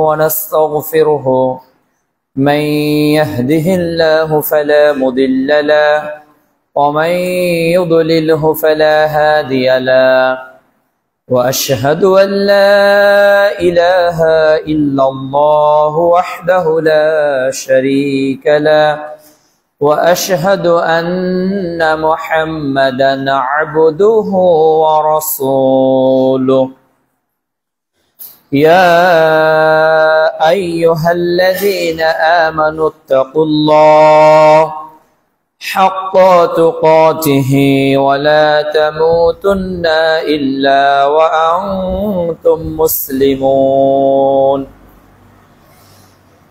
ونستغفره من يهده الله فلا مضل له ومن يضلله فلا هادي له وأشهد أن لا إله إلا الله وحده لا شريك له وأشهد أن محمدا عبده ورسوله يا أيها الذين آمنوا اتقوا الله حق تقاته ولا تموتن إلا وأنتم مسلمون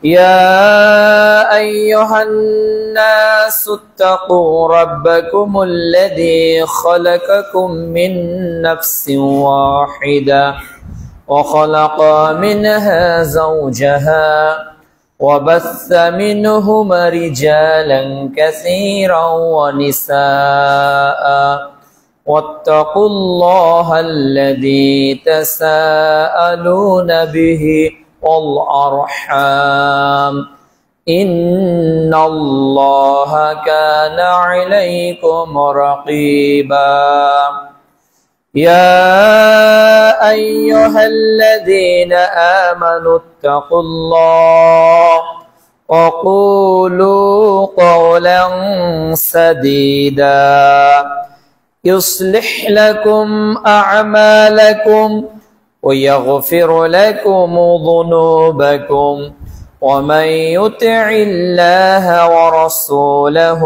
يا أيها الناس اتقوا ربكم الذي خلقكم من نفس واحدة وخلق منها زوجها وبث منهما رجالا كثيرا ونساء واتقوا الله الذي تساءلون به والأرحام إن الله كان عليكم رقيبا يا أيها الذين آمنوا اتقوا الله وقولوا قولا سديدا يصلح لكم أعمالكم ويغفر لكم ذنوبكم ومن يطع الله ورسوله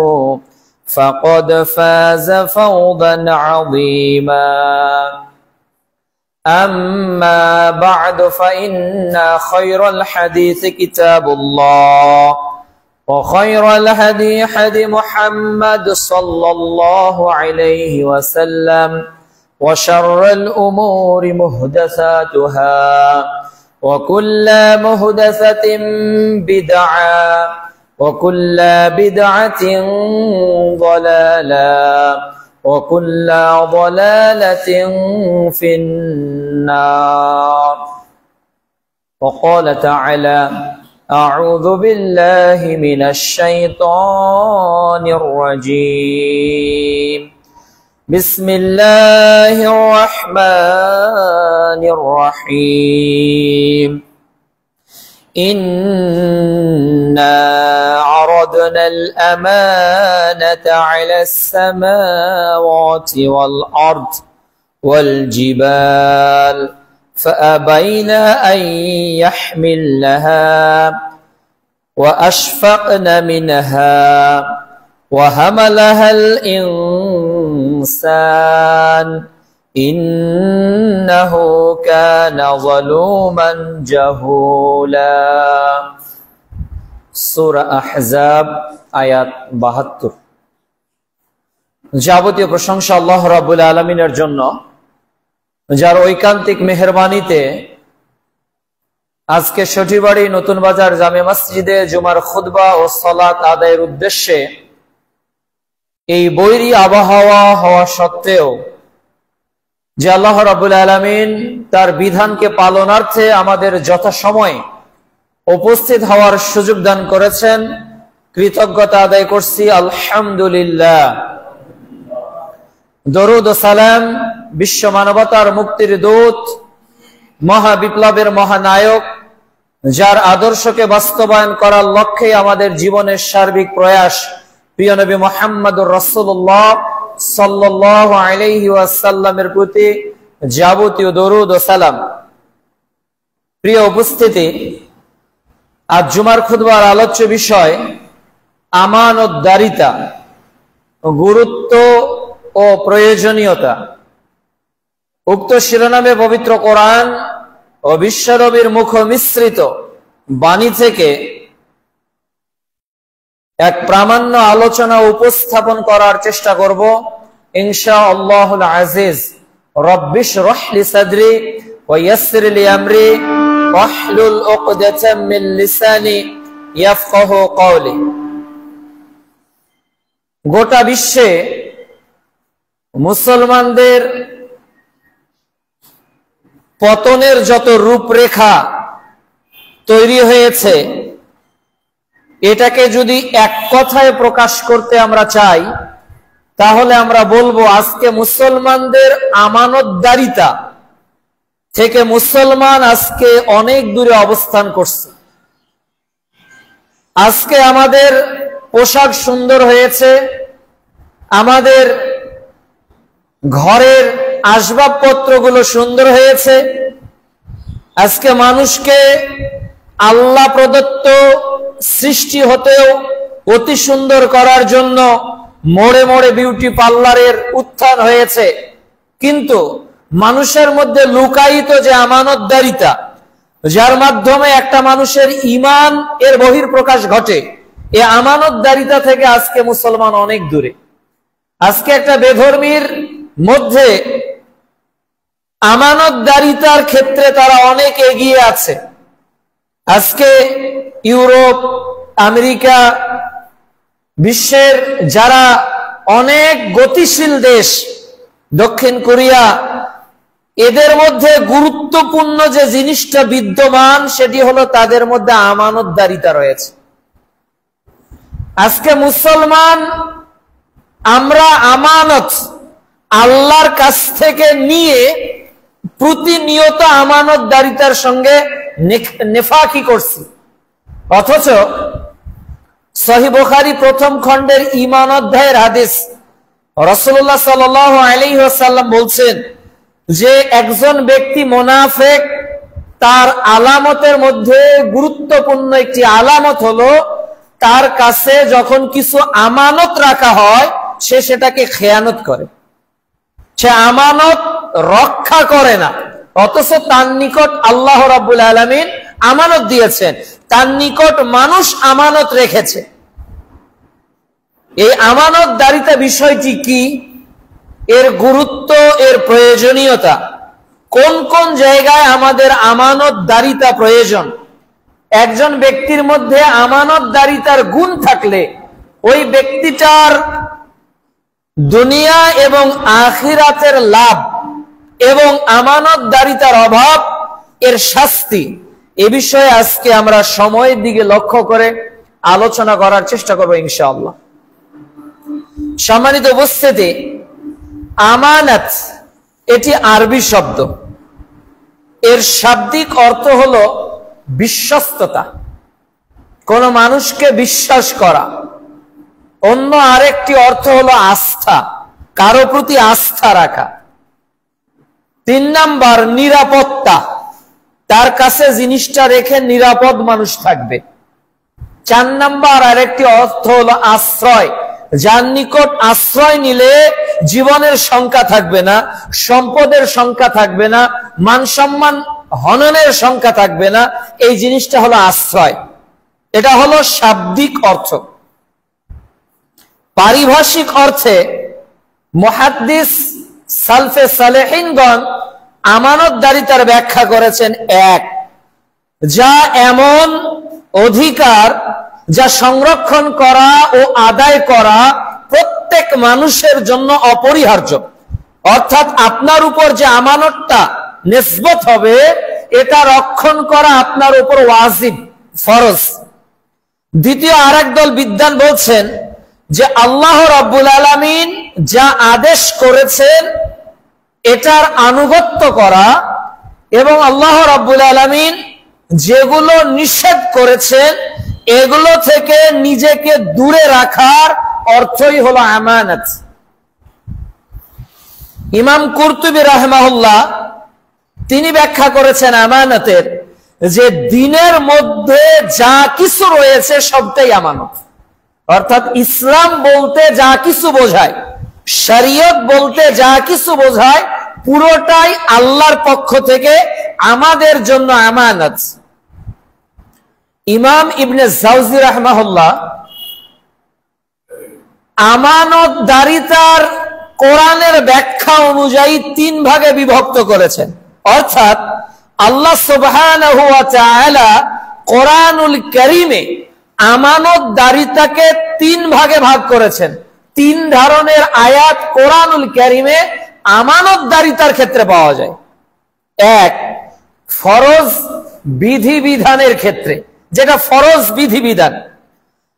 فقد فاز فوزا عظيما أما بعد فإن خير الحديث كتاب الله وخير الهدي هدي محمد صلى الله عليه وسلم وشر الأمور محدثاتها وكل محدثة بدعة وكل بدعة ضلالة وكل ضلالة في النار وقال تعالى أعوذ بالله من الشيطان الرجيم بسم الله الرحمن الرحيم إنا عرضنا الأمانة على السماوات والأرض والجبال فأبين أن يحملنها وأشفقن منها وحملها الإنسان إنه كان ظلوما جهولا সূরা আহজাব আয়াত 72। যাবতীয় প্রশংসা আল্লাহ রাব্বুল আলামিনের জন্য, যার ঐকান্তিক মেহেরবানিতে আজকে সঠিবাড়ি নতুন বাজার জামে মসজিদে জুমার খুতবা ও সালাত আদায়ের উদ্দেশ্যে এই বৈরী আবহাওয়া হওয়া সত্ত্বেও যে আল্লাহ রাব্বুল আলামিন তার বিধানকে পালনার্থে আমাদের যথাসময়ে উপস্থিত হওয়ার সুযোগ দান করেছেন, কৃতজ্ঞতা আদায় করছি আলহামদুলিল্লাহ। দরুদ ও সালাম বিশ্ব মানবতার মুক্তির দূত, মহা বিপ্লবের মহানায়ক, যার আদর্শকে বাস্তবায়ন করার লক্ষ্যে আমাদের জীবনের সার্বিক প্রয়াস, প্রিয় নবী মুহাম্মদুর রাসূলুল্লাহ সাল্লাল্লাহু আলাইহি ওয়াসাল্লামের প্রতি যাবতীয় দরুদ ও সালাম। প্রিয় উপস্থিতি, আজ জুমার খুতবার আলোচ্য বিষয় আমানতদারিতা, গুরুত্ব ও প্রয়োজনীয়তা। উক্ত শিরোনামে পবিত্র কোরআন ও বিশ্বনবীর মুখ মিশ্রিত বাণী থেকে এক প্রামাণ্য আলোচনা উপস্থাপন করার চেষ্টা করব ইনশাআল্লাহুল আজিজ। রব্বিশ রহলি সাদরি ওয়া ইয়াসসির লি আমরি ওয়াহলুল উকদাতাম মিন লিসানি ইয়াফকাহু কওলি। গোটা বিশ্বে মুসলমানদের পতনের যত রূপরেখা তৈরি হয়েছে, এটাকে যদি এক কথায় প্রকাশ করতে আমরা চাই, তাহলে আমরা বলবো আজকে মুসলমানদের আমানতদারিতা থেকে মুসলমান আজকে অনেক দূরে অবস্থান করছে। আজকে আমাদের পোশাক সুন্দর হয়েছে, আমাদের ঘরের আসবাবপত্রগুলো সুন্দর হয়েছে, আজকে মানুষকে আল্লাহ প্রদত্ত সৃষ্টি হতেও অতি সুন্দর করার জন্য মোড়ে মোড়ে বিউটি পার্লারের উত্থান হয়েছে। কিন্তু মানুষের মধ্যে লুকায়িত যে আমানতদারিতা, যার মাধ্যমে একটা মানুষের ঈমান এর বহিঃপ্রকাশ ঘটে, এই আমানতদারিতা থেকে আজকে মুসলমান অনেক দূরে। আজকে একটা বেধর্মীর মধ্যে আমানতদারিতার ক্ষেত্রে তারা অনেক এগিয়ে আছে। আজকে ইউরোপ, আমেরিকা, বিশ্বের যারা অনেক গতিশীল দেশ, দক্ষিণ কোরিয়া, এদের মধ্যে গুরুত্বপূর্ণ যে জিনিসটা বিদ্যমান সেটি হলো তাদের মধ্যে আমানতদারিতা রয়েছে। আজকে মুসলমান আমরা আমানত আল্লাহর কাছ থেকে নিয়ে প্রতিনিয়ত আমানতদারিতার সঙ্গে নেফাকি করছি। অথচ সহিহ বুখারী প্রথম খণ্ডের ঈমান অধ্যায়ের হাদিস, রাসূলুল্লাহ সাল্লাল্লাহু আলাইহি ওয়াসাল্লাম বলছেন যে একজন ব্যক্তি মুনাফিক, তার আলামতের মধ্যে গুরুত্বপূর্ণ একটি আলামত হলো তার কাছে যখন কিছু আমানত রাখা হয় সে সেটাকে খেয়ানত করে, সে আমানত রক্ষা করে না। অথচ তার নিকট আল্লাহ রাব্বুল আলামিন আমানত দিয়েছেন, তার নিকট মানুষ আমানত রেখেছে। এই আমানতদারিতা বিষয়টি কি, এর গুরুত্ব, এর প্রয়োজনীয়তা, কোন কোন জায়গায় আমাদের আমানতদারিতা প্রয়োজন, একজন ব্যক্তির মধ্যে আমানতদারিতার গুণ থাকলে ওই ব্যক্তিটার দুনিয়া এবং আখিরাতের লাভ এবং আমানতদারিতার অভাব, এর শাস্তি, এ বিষয়ে আজকে আমরা সময়ের দিকে লক্ষ্য করে আলোচনা করার চেষ্টা করব ইনশাআল্লাহ। সম্মানিত উপস্থিতি, আমানত এটি আরবি শব্দ, এর শাব্দিক অর্থ হলো বিশ্বস্ততা, কোন মানুষকে বিশ্বাস করা। অন্য আরেকটি অর্থ হলো আস্থা, কারো প্রতি আস্থা রাখা। 3 নাম্বার নিরাপত্তা, তার কাছে জিনিসটা রেখে নিরাপদ মানুষ থাকবে। 4 নাম্বার আরেকটি অর্থ হলো আশ্রয়, যার নিকট আশ্রয় নিলে জীবনের শঙ্কা থাকবে না, সম্পদের শঙ্কা থাকবে না, মান সম্মান হননের শঙ্কা থাকবে না। এই জিনিসটা হলো আশ্রয়। এটা হলো শাব্দিক অর্থ। পারিভাষিক অর্থে মুহাদ্দিস সালফে সালেহিনগণ আমানতদারিতার ব্যাখ্যা করেছেন, এক, যা এমন অধিকার যা সংরক্ষণ করা ও আদায় করা প্রত্যেক মানুষের জন্য অপরিহার্য। অর্থাৎ আপনার উপর যে আমানতটা নিসবত হবে, এটা রক্ষণ করা আপনার উপর ওয়াজিব, ফরজ। দ্বিতীয় আরেক দল বিদ্বান বলছেন যে আল্লাহ রাব্বুল আলামিন যা আদেশ করেছেন এটার আনুগত্য করা এবং আল্লাহ রাব্বুল আলামিন যেগুলো নিষেধ করেছেন এগুলো থেকে নিজেকে দূরে রাখার অর্থই হলো আমানত। ইমাম কুরতুবী রাহিমাহুল্লাহ তিনি ব্যাখ্যা করেছেন আমানতের, যে দিনের মধ্যে যা কিছু রয়েছে সবটাই আমানত। অর্থাৎ ইসলাম বলতে যা কিছু বোঝায়, শরীয়ত বলতে যা কিছু বোঝায়, পুরোটাই আল্লাহর পক্ষ থেকে আমাদের জন্য আমানত। ইমাম ইবনে জাওজি রাহিমাহুল্লাহ আমানতদারিতার কোরআনের ব্যাখ্যা অনুযায়ী 3 ভাগে বিভক্ত করেছেন। অর্থাৎ আল্লাহ সুবহানাহু ওয়া তাআলা কোরআনুল কারীমে আমানতদারিতাকে 3 ভাগে ভাগ করেছেন। 3 ধরনের আয়াত কোরআনুল কারীমে আমানতদারিতার ক্ষেত্রে পাওয়া যায়। 1, ফরজ বিধিবিধানের ক্ষেত্রে, যেটা ফরজ বিধিবিধান।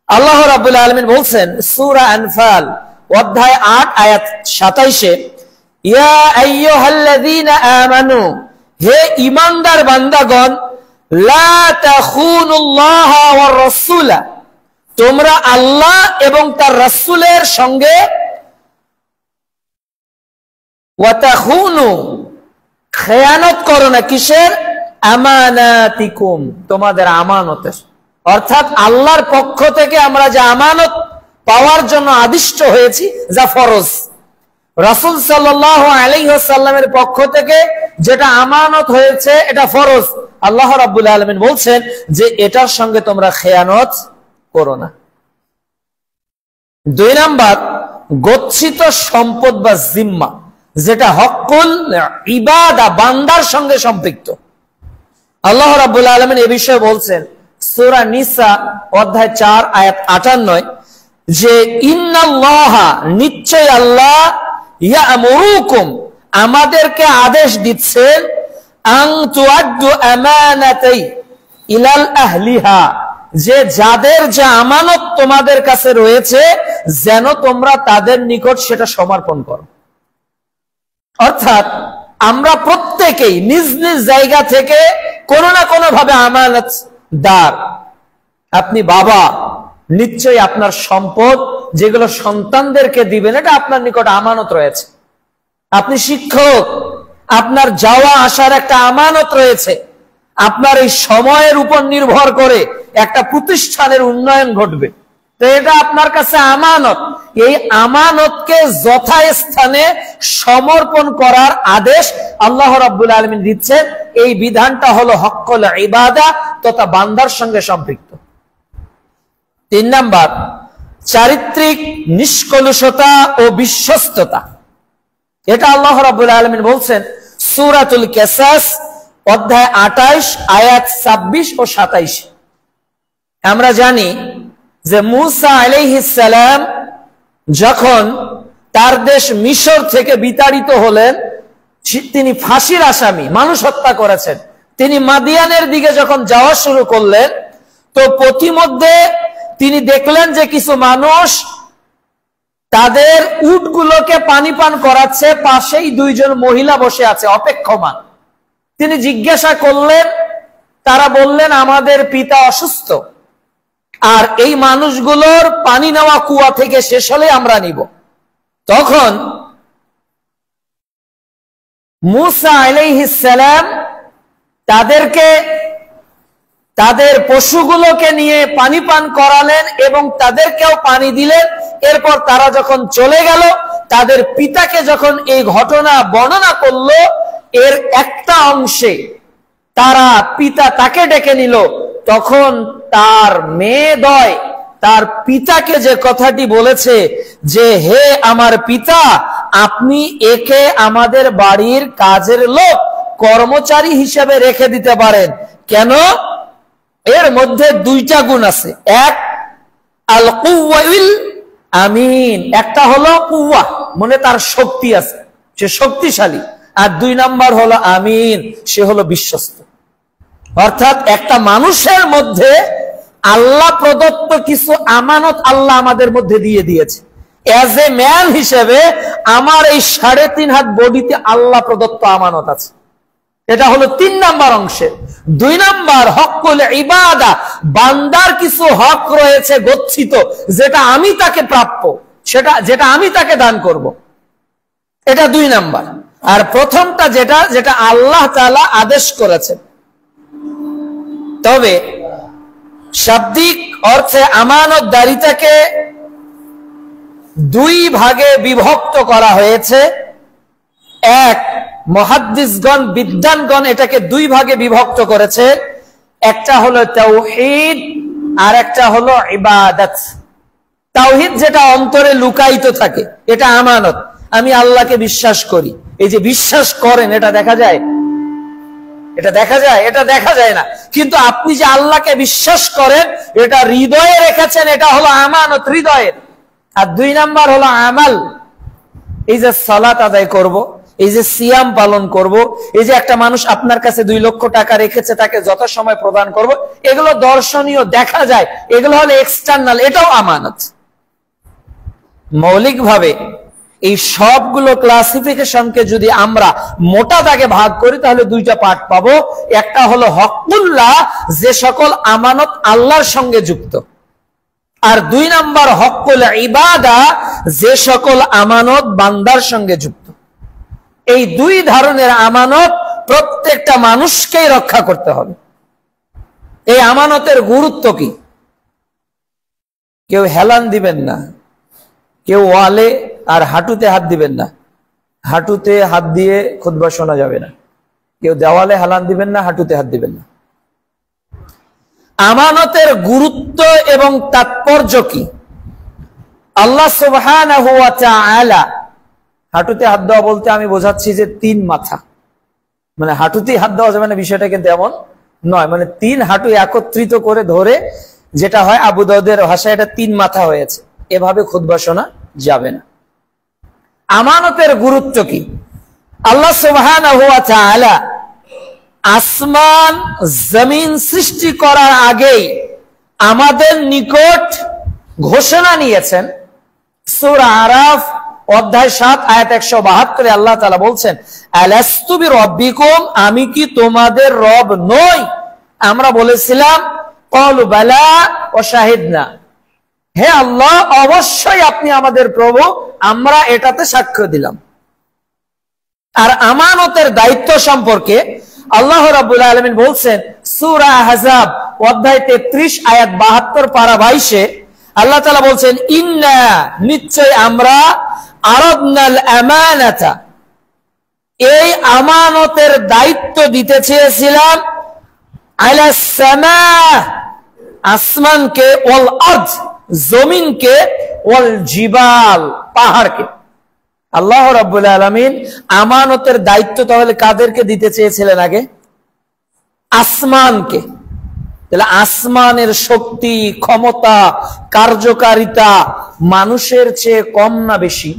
আল্লাহ রাব্বুল আলামিন বলছেন সূরা আনফাল অধ্যায় ৮ আয়াত ২৭-এ, ইয়া আইয়ুহাল্লাযীনা আমানু, হে ঈমানদার বান্দাগণ, লা তাখুনুল্লাহা ওয়ার রাসূলা, তোমরা আল্লাহ এবং তার রাসূলের সঙ্গে ওয়া তাখুনু, খেয়ানত করো না। কিসের? আমানাতিকুম, তোমাদের আমানতের। অর্থাৎ আল্লাহর পক্ষ থেকে আমরা যে আমানত পাওয়ার জন্য আদিষ্ট হয়েছি, যা ফরজ, রাসূল সাল্লাল্লাহু আলাইহি ওয়াসাল্লামের পক্ষ থেকে যেটা আমানত হয়েছে, এটা ফরজ। আল্লাহ রাব্বুল আলামিন বলছেন যে এটার সঙ্গে তোমরা খেয়ানত করো না। ২ নাম্বার, গচ্ছিত সম্পদ বা জিম্মা, যেটা হকুল ইবাদা, বান্দার সঙ্গে সম্পৃক্ত। আল্লাহ রাব্বুল আলামিন এ বিষয়ে বলছেন সূরা নিসা অধ্যায় ৪ আয়াত ৫৮, যে ইন্নাল্লাহা, নিশ্চয় আল্লাহ, ইয়ামুরুকুম, আমাদেরকে আদেশ দিচ্ছেন, আন তুআদ্দু আমানাতাই ইলাল আহলিহা, যে যাদের যে আমানত তোমাদের কাছে রয়েছে যেন তোমরা তাদের নিকট সেটা সমর্পণ করো। অর্থাৎ আমরা প্রত্যেকেই নিজ নিজ জায়গা থেকে কোনো না কোনো ভাবে আমানতদার। আপনি বাবা, নিশ্চয়ই আপনার সম্পদ যেগুলো সন্তানদেরকে দিবেন, এটা আপনার নিকট আমানত রয়েছে। আপনি শিক্ষক, আপনার যাওয়া আসার একটা আমানত রয়েছে। আপনার এই সময়ের উপর নির্ভর করে একটা প্রতিষ্ঠানের উন্নয়ন ঘটবে, তো এটা আপনার কাছে আমানত। এই আমানতকে যথাস্থানে সমর্পণ করার আদেশ আল্লাহ রাব্বুল আলামিন দিচ্ছেন। এই বিধানটা হলো হক্কুল ইবাদা তথা বান্দার সঙ্গে সম্পৃক্ত। ৩ নাম্বার, চারিত্রিক নিষ্কলুষতা ও বিশ্বস্ততা। এটা আল্লাহ রাব্বুল আলামিন বলছেন সূরাতুল কাসাস অধ্যায় ২৮ আয়াত ২৬ ও ২৭। আমরা জানি যে মূসা আলাইহিস সালাম যখন তার দেশ মিশর থেকে বিতাড়িত হলেন, তিনি ফাঁসির আসামি, মানুষ হত্যা করেছেন। তিনি মাদিয়ানের দিকে যখন যাওয়া শুরু করলেন, তো পথিমধ্যে তিনি দেখলেন যে কিছু মানুষ তাদের উটগুলোকে পানি পান করাচ্ছে, পাশেই ২ জন মহিলা বসে আছে অপেক্ষমান। তিনি জিজ্ঞাসা করলেন, তারা বললেন আমাদের পিতা অসুস্থ, আর এই মানুষগুলোর পানি নেওয়া কুয়া থেকে শেষ হলে আমরা নিব। তখন মূসা আলাইহিস সালাম তাদেরকে তাদের পশুগুলোকে নিয়ে পানি পান করালেন এবং তাদেরকেও পানি দিলেন। এরপর তারা যখন চলে গেল, তাদের পিতাকে যখন এই ঘটনা বর্ণনা করলো, এর একটা অংশে তারা পিতা তাকে ডেকে নিল। তখন তার মেয়েদ্বয় তার পিতাকে যে কথাটি বলেছে যে, হে আমার পিতা, আপনি একে আমাদের বাড়ির কাজের লোক, কর্মচারী হিসেবে রেখে দিতে পারেন। কেন? এর মধ্যে 2টা গুণ আছে। এক, আল কুওয়াইল আমিন, একটা হলো কুওয়া, মানে তার শক্তি আছে, সে শক্তিশালী। আর 2 নাম্বার হলো আমিন, সে হলো বিশ্বস্ত। অর্থাৎ একটা মানুষের মধ্যে আল্লাহ প্রদত্ত কিছু আমানত আল্লাহ আমাদের মধ্যে দিয়ে দিয়েছে। এজ এ ম্যান হিসেবে আমার এই 3.5 হাত বডিতে আল্লাহ প্রদত্ত আমানত আছে। এটা হলো 3 নাম্বার অংশের। 2 নাম্বার হকুল ইবাদা, বান্দার কিছু হক রয়েছে গচ্ছিত, যেটা আমি তাকে প্রাপ্য, যেটা আমি তাকে দান করব, এটা 2 নাম্বার। আর প্রথমটা যেটা আল্লাহ তাআলা আদেশ করেছেন। তবে শাব্দিক অর্থে আমানতদারিতাকে 2 ভাগে বিভক্ত করা হয়েছে। এক, মুহাদ্দিসগণ, বিদ্বানগণ এটাকে 2 ভাগে বিভক্ত করেছে। একটা হলো তাওহীদ আর একটা হলো ইবাদত। তাওহীদ যেটা অন্তরে লুকায়িত থাকে, এটা আমানত। আমি আল্লাহকে বিশ্বাস করি, এই যে বিশ্বাস করেন, এটা দেখা যায়? এটা দেখা যায়? এটা দেখা যায় না। কিন্তু আপনি যে আল্লাহকে বিশ্বাস করেন, এটা হৃদয়ে রেখেছেন, এটা হলো আমানত, হৃদয়ের। আর 2 নাম্বার হলো আমাল। এই যে সালাত আদায় করব, এই যে সিয়াম পালন করব, এই যে একটা মানুষ আপনার কাছে 2 লক্ষ টাকা রেখেছে, তাকে যত সময় প্রদান করব, এগুলো দর্শনীয়, দেখা যায়, এগুলো হলো এক্সটার্নাল, এটাও আমানত। মৌলিকভাবে এই সবগুলো ক্লাসিফিকেশনকে যদি আমরা মোটা দাগে ভাগ করি তাহলে 2টা পার্ট পাবো। একটা হলো হকুল্লাহ, যে সকল আমানত আল্লাহর সঙ্গে যুক্ত, আর 2 নাম্বার হকুল ইবাদা, যে সকল আমানত বান্দার সঙ্গে যুক্ত। এই 2 ধরনের আমানত প্রত্যেকটা মানুষকেই রক্ষা করতে হবে। এই আমানতের গুরুত্ব কি? কেউ হেলান দিবেন না, কেউ ওয়ালে আর হাঁটুতে হাত দিবেন না। হাঁটুতে হাত দিয়ে খুতবা শোনা যাবে না। কেউ দেওয়ালে হেলান দিবেন না, হাঁটুতে হাত দিবেন না। আমানতের গুরুত্ব এবং তাৎপর্য কি? আল্লাহ সুবহানাহু ওয়া তাআলা, হাঁটুতে হাত দেওয়া বলতে আমি বোঝাচ্ছি যে 3 মাথা, মানে হাঁটুতেই হাত দেওয়া যাবে না বিষয়টা কিন্তু এমন নয়, মানে 3 হাঁটু একত্রিত করে ধরে যেটা হয়, আবু দাউদের ভাষায় এটা 3 মাথা হয়েছে, এভাবে খুতবা শোনা যাবে না। আমানতের গুরুত্ব কি? আল্লাহ সুবহানাহু ওয়া তাআলা আসমান জমিন সৃষ্টি করার আগেই আমাদের নিকট ঘোষণা নিয়েছেন। সূরা আরাফ অধ্যায় 7 আয়াত 172 আল্লাহ তাআলা বলছেন, আলাস্তু বিরাব্বিকুম, আমি কি তোমাদের রব নই? আমরা বলেছিলাম ক্বালু বালা ওয়া শাহিদনা, হে আল্লাহ অবশ্যই আপনি আমাদের প্রভু, আমরা এটাতে সাক্ষ্য দিলাম। আর আমানতের দায়িত্ব সম্পর্কে আল্লাহ রাব্বুল আলামিন বলছেন সূরা আহজাব অধ্যায় 33 আয়াত 72 পারা 22 আল্লাহ তাআলা বলছেন, ইন্না, নিশ্চয় আমরা, আরাদনাল আমানাতা, এই আমানতের দায়িত্ব দিতে চেয়েছিলাম, আলাস সামা, আসমানকে, ওয়াল আরদ, জমিনকে, ওয়াল জিবাল, পাহাড়কে। আল্লাহ রাব্বুল আলামিন আমানতের দায়িত্ব তাহলে কাদেরকে দিতে চেয়েছিলেন আগে? আসমানকে। তাহলে আসমানের শক্তি, ক্ষমতা, কার্যকারিতা মানুষের চেয়ে কম না বেশি?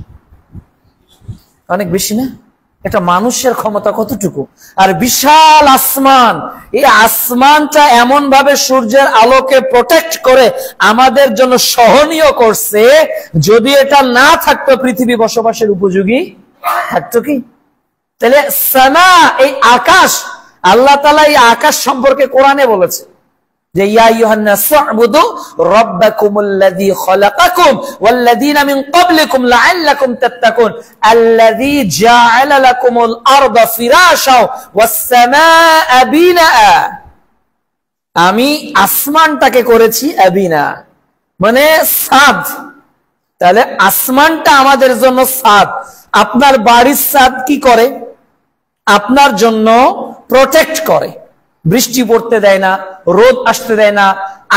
অনেক বেশি না? একটা মানুষের ক্ষমতা কতটুকু? আর বিশাল আসমান, এই আসমানটা এমন ভাবে সূর্যের আলোকে প্রোটেক্ট করে আমাদের জন্য সহনীয় করছে, যদি এটা না থাকতো পৃথিবী বসবাসের উপযোগী থাকতো কি? তাহলে সামা, এই আকাশ, আল্লাহ তাআলা এই আকাশ সম্পর্কে কোরআনে বলেছে যে ইয়া আইয়ুহান নাস উবুদু রাব্বাকুমুল্লাযী খালাকাকুম ওয়াল্লাযীনা মিন ক্বাবলিকুম লাআল্লাকুম তাত্তাকুন আল্লাযী জাআলা লাকুমুল আরদা ফিরাশা ওয়াস সামাআ বিনাআ, আমি আসমানটাকে করেছি আবিনা, মানে ছাদ। তাহলে আসমানটা আমাদের জন্য ছাদ। আপনার বাড়ির ছাদ কি করে? আপনার জন্য প্রোটেক্ট করে, বৃষ্টি পড়তে দেয় না, রোদ আসতে দেয় না,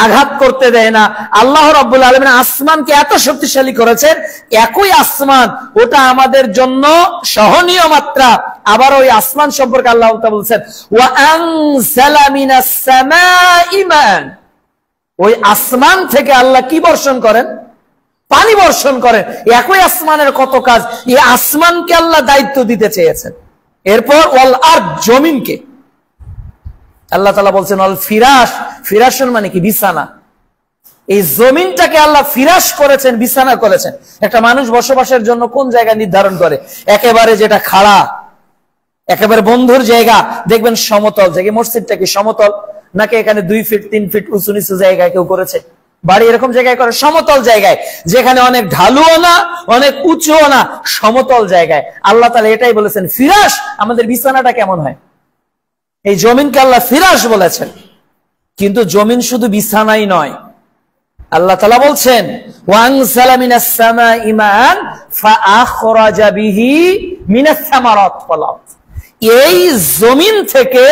আঘাত করতে দেয় না। আল্লাহ রাব্বুল আলামিন আসমানকে এত শক্তিশালী করেছেন, একই আসমান, ওটা আমাদের জন্য সহনীয় মাত্রা। আবার ওই আসমান সম্পর্কে আল্লাহ তাআলা বলছেন, ওয়া আনজালা মিনাস সামাই মান, ওই আসমান থেকে আল্লাহ কি বর্ষণ করেন? পানি বর্ষণ করেন। একই আসমানের কত কাজ, এই আসমানকে আল্লাহ দায়িত্ব দিতে চেয়েছেন। এরপর ওয়াল আরদ, জমিনকে আল্লাহ তাআলা বলছেন অল ফিরাশ, ফিরাশন মানে কি? বিছানা। এই জমিনটাকে আল্লাহ ফিরাশ করেছেন, বিছানা করেছেন। একটা মানুষ বসবাসের জন্য কোন জায়গা নির্ধারণ করে? একেবারে যেটা খাড়া, একেবারে বন্ধুর জায়গা, দেখবেন সমতল জায়গা। মসজিদটা কি সমতল নাকি এখানে 2 ফিট 3 ফিট উঁচু নিচু জায়গায় কেউ করেছে? বাড়ি এরকম জায়গায় করে, সমতল জায়গায়, যেখানে অনেক ঢালুও না অনেক উঁচুও না, সমতল জায়গায়। আল্লাহ তাআলা এটাই বলেছেন ফিরাশ। আমাদের বিছানাটা কেমন হয়? এই জমিনকে আল্লাহ ফিরাশ বলেছেন। কিন্তু জমিন শুধু বিছানাই নয়, আল্লাহ তাআলা বলছেন ওয়ানজালা মিনাস সামাই মান ফাআখরাজা বিহি মিনাস সামারাত ওয়াল আরদ, এই জমিন থেকে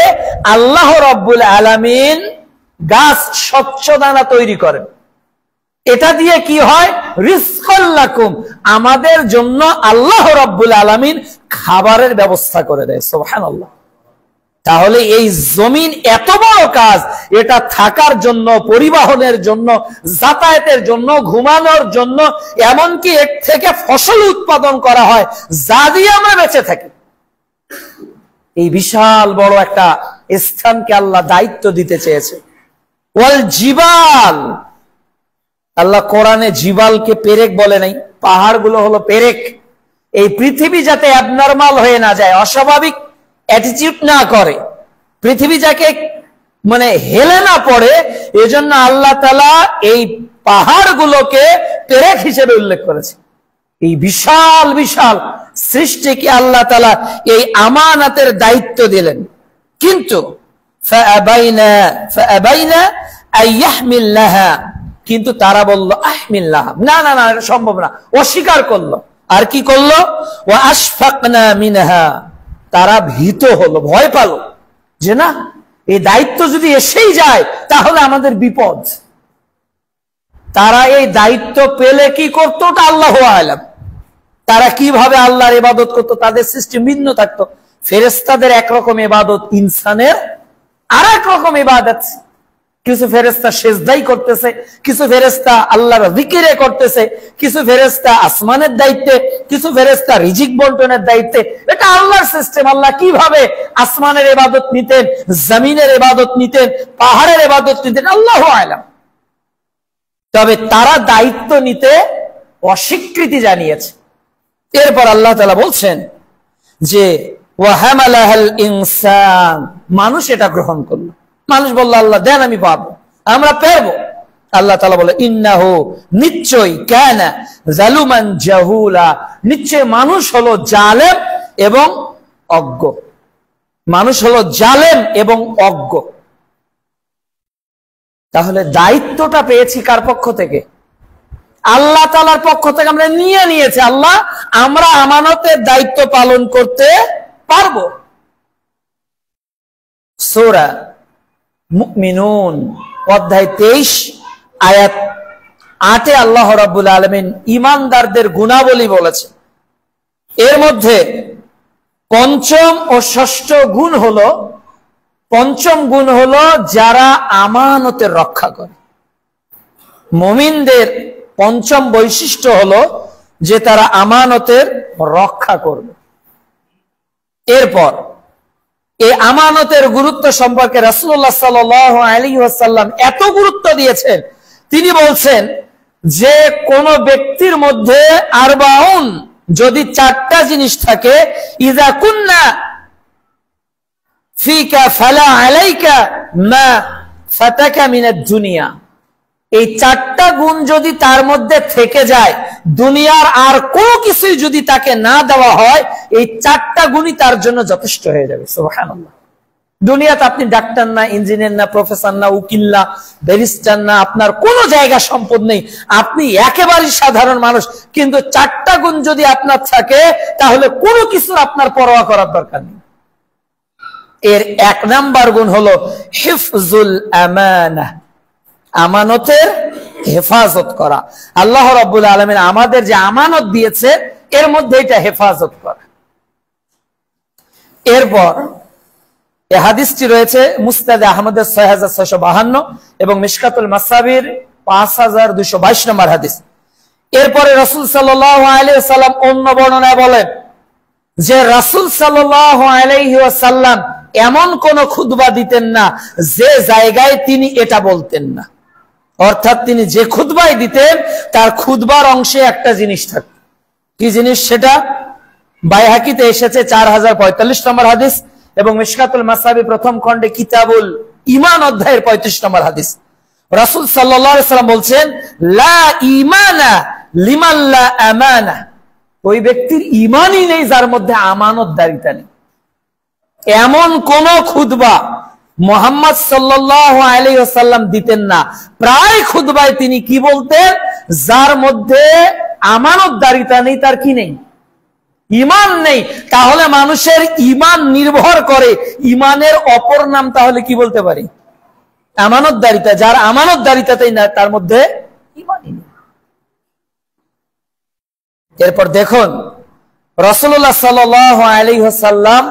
আল্লাহ রাব্বুল আলামিন গাছ, স্বচ্ছ দানা তৈরি করেন। এটা দিয়ে কি হয়? রিজকাল লাকুম, আমাদের জন্য আল্লাহ রাব্বুল আলামিন খাবারের ব্যবস্থা করে দেয়। সুবহানাল্লাহ। তাহলে এই জমিন এত বড় কাজ, এটা থাকার জন্য, পরিবহনের জন্য, যাতায়াতের জন্য, ঘুমানোর জন্য, এমনকি এর থেকে ফসল উৎপাদন করা হয় যা দিয়ে আমরা বেঁচে থাকি। এই বিশাল বড় একটা স্থানকে আল্লাহ দায়িত্ব দিতে চেয়েছে। ওয়াল জিবাল, আল্লাহ কোরআনে জিবালকে পেরেক বলে নাই, পাহাড়গুলো হলো পেরেক। এই পৃথিবী যাতে অ্যাবনর্মাল হয়ে না যায়, অস্বাভাবিক অ্যাটিটিউড না করে, পৃথিবী যাকে মানে হেলে না পড়ে, এজন্য আল্লাহ তাআলা এই পাহাড়গুলোকে পেরেক হিসেবে উল্লেখ করেছে। এই বিশাল বিশাল সৃষ্টিকে আল্লাহ তাআলা এই আমানাতের দায়িত্ব দিলেন, কিন্তু কিন্তু তারা বলল আহমিল্লাহ, না না না এটা সম্ভব না, অস্বীকার করলো। আর কি করলো? ওয়া আশফাকনা মিনহা, তারা ভীত হলো, ভয় পালো যে না এই দায়িত্ব যদি এসেই যায় তাহলে আমাদের বিপদ। তারা এই দায়িত্ব পেলে কি করতো ওটা আল্লাহু আ'লাম। তারা কিভাবে আল্লাহর ইবাদত করতো, তাদের সিস্টেম ভিন্ন থাকতো। ফেরেশতাদের একরকম ইবাদত, ইনসানের আর এক রকম ইবাদত। কিছু ফেরেশতা সিজদাই করতেছে, কিছু ফেরেশতা আল্লাহর জিকিরে করতেছে, কিছু ফেরেশতা আসমানের দায়িত্বে, কিছু ফেরেশতা রিজিক বন্টনের দায়িত্বে। এটা আল্লাহর সিস্টেম। আল্লাহ কিভাবে আসমানের ইবাদত নিতেন, জমিনের ইবাদত নিতেন, পাহাড়ের ইবাদত নিতেন, আল্লাহু আ'লাম। তবে তারা দায়িত্ব নিতে অস্বীকৃতি জানিয়েছে। এরপর আল্লাহ তাআলা বলছেন যে ওয়া হামালাহাল ইনসান, মানুষ এটা গ্রহণ করলো। মানুষ বলল আল্লাহ দেন, আমি পারবো, আমরা পারবো। আল্লাহ তাআলা বলে ইন্নাহু, নিশ্চয়ই, কানা জালুমান জাহুলা, নিশ্চয় মানুষ হলো জালেম এবং অজ্ঞ। মানুষ হলো জালেম এবং অজ্ঞ। তাহলে দায়িত্বটা পেয়েছি কার পক্ষ থেকে? আল্লাহ তাআলার পক্ষ থেকে আমরা নিয়েছি। আল্লাহ, আমরা আমানতের দায়িত্ব পালন করতে পারবো। সূরা মুমিনুন অধ্যায় 23 আয়াত 8 আল্লাহ রাব্বুল আলামিন ঈমানদারদের গুণাবলী বলেছে। এর মধ্যে পঞ্চম ও ষষ্ঠ গুণ হলো, পঞ্চম গুণ হলো যারা আমানতের রক্ষা করে। মুমিনদের পঞ্চম বৈশিষ্ট্য হলো যে তারা আমানতের রক্ষা করবে। এরপর এই আমানতের গুরুত্ব সম্পর্কে রাসূলুল্লাহ সাল্লাল্লাহু আলাইহি ওয়াসাল্লাম এত গুরুত্ব দিয়েছেন, তিনি বলছেন যে কোন ব্যক্তির মধ্যে আরবাউন, যদি চারটা জিনিস থাকে, ইযা কুন্না ফিকা ফালা আলাইকা মা ফাতাকা মিনাদ দুনিয়া, এই চারটা গুণ যদি তার মধ্যে থেকে যায়, দুনিয়ার আর কোনো কিছুই যদি তাকে না দেওয়া হয়, এই চারটা গুণই তার জন্য যথেষ্ট হয়ে যাবে। সুবহানাল্লাহ। দুনিয়াতে আপনি ডাক্তার না, ইঞ্জিনিয়ার না, প্রফেসর না, উকিল না, ব্যারিস্টার না, আপনার কোনো জায়গা সম্পদ নেই, আপনি একেবারেই সাধারণ মানুষ, কিন্তু চারটা গুণ যদি আপনার থাকে তাহলে কোনো কিছু আপনার পরোয়া করার দরকার নেই। এর এক নাম্বার গুণ হলো হিফজুল আমানাহ, আমানতের হেফাজত করা। আল্লাহ রাব্বুল আলামিন আমাদের যে আমানত দিয়েছে এর মধ্যে এটা হেফাজত করা। এরপর এই হাদিসটি রয়েছে মুসনাদে আহমদের 6652 এবং মিশকাতুল মাসাবির 5222 নম্বর হাদিস। এরপরে রাসূল সাল্লাল্লাহু আলাইহি ওয়াসাল্লাম অন্য বর্ণনায় বলেন যে রাসূল সাল্লাল্লাহু আলাইহি ওয়াসাল্লাম এমন কোন খুতবা দিতেন না যে জায়গায় তিনি এটা বলতেন না। অর্থাৎ তিনি যে খুতবাই দিতেন তার খুতবার অংশে একটা জিনিস থাকত। কি জিনিস সেটা? বাইহাকিতে এসেছে 4045 নম্বর হাদিস এবং মিশকাতুল মাসাবি প্রথম খণ্ডে কিতাবুল ঈমান অধ্যায়ের 35 নম্বর হাদিস। রাসূল সাল্লাল্লাহু আলাইহি ওয়াসাল্লাম বলছেন, লা ঈমানা লিমান লা আমানা, ওই ব্যক্তির ঈমানই নেই যার মধ্যে আমানতদারিতা নেই। এমন কোন খুতবা মুহাম্মদ সাল্লাল্লাহু আলাইহি ওয়াসাল্লাম দিতেন না। প্রায় খুতবায় তিনি কি বলতেন? যার মধ্যে আমানতদারিতা নেই, তার কি নেই? ঈমান নেই। তাহলে মানুষের ঈমান নির্ভর করে, ঈমানের অপর নাম তাহলে কি বলতে পারি? আমানতদারিতা। যার আমানতদারিতাতেই না, তার মধ্যে ঈমানই নেই। এরপর দেখুন রাসূলুল্লাহ সাল্লাল্লাহু আলাইহি ওয়াসাল্লাম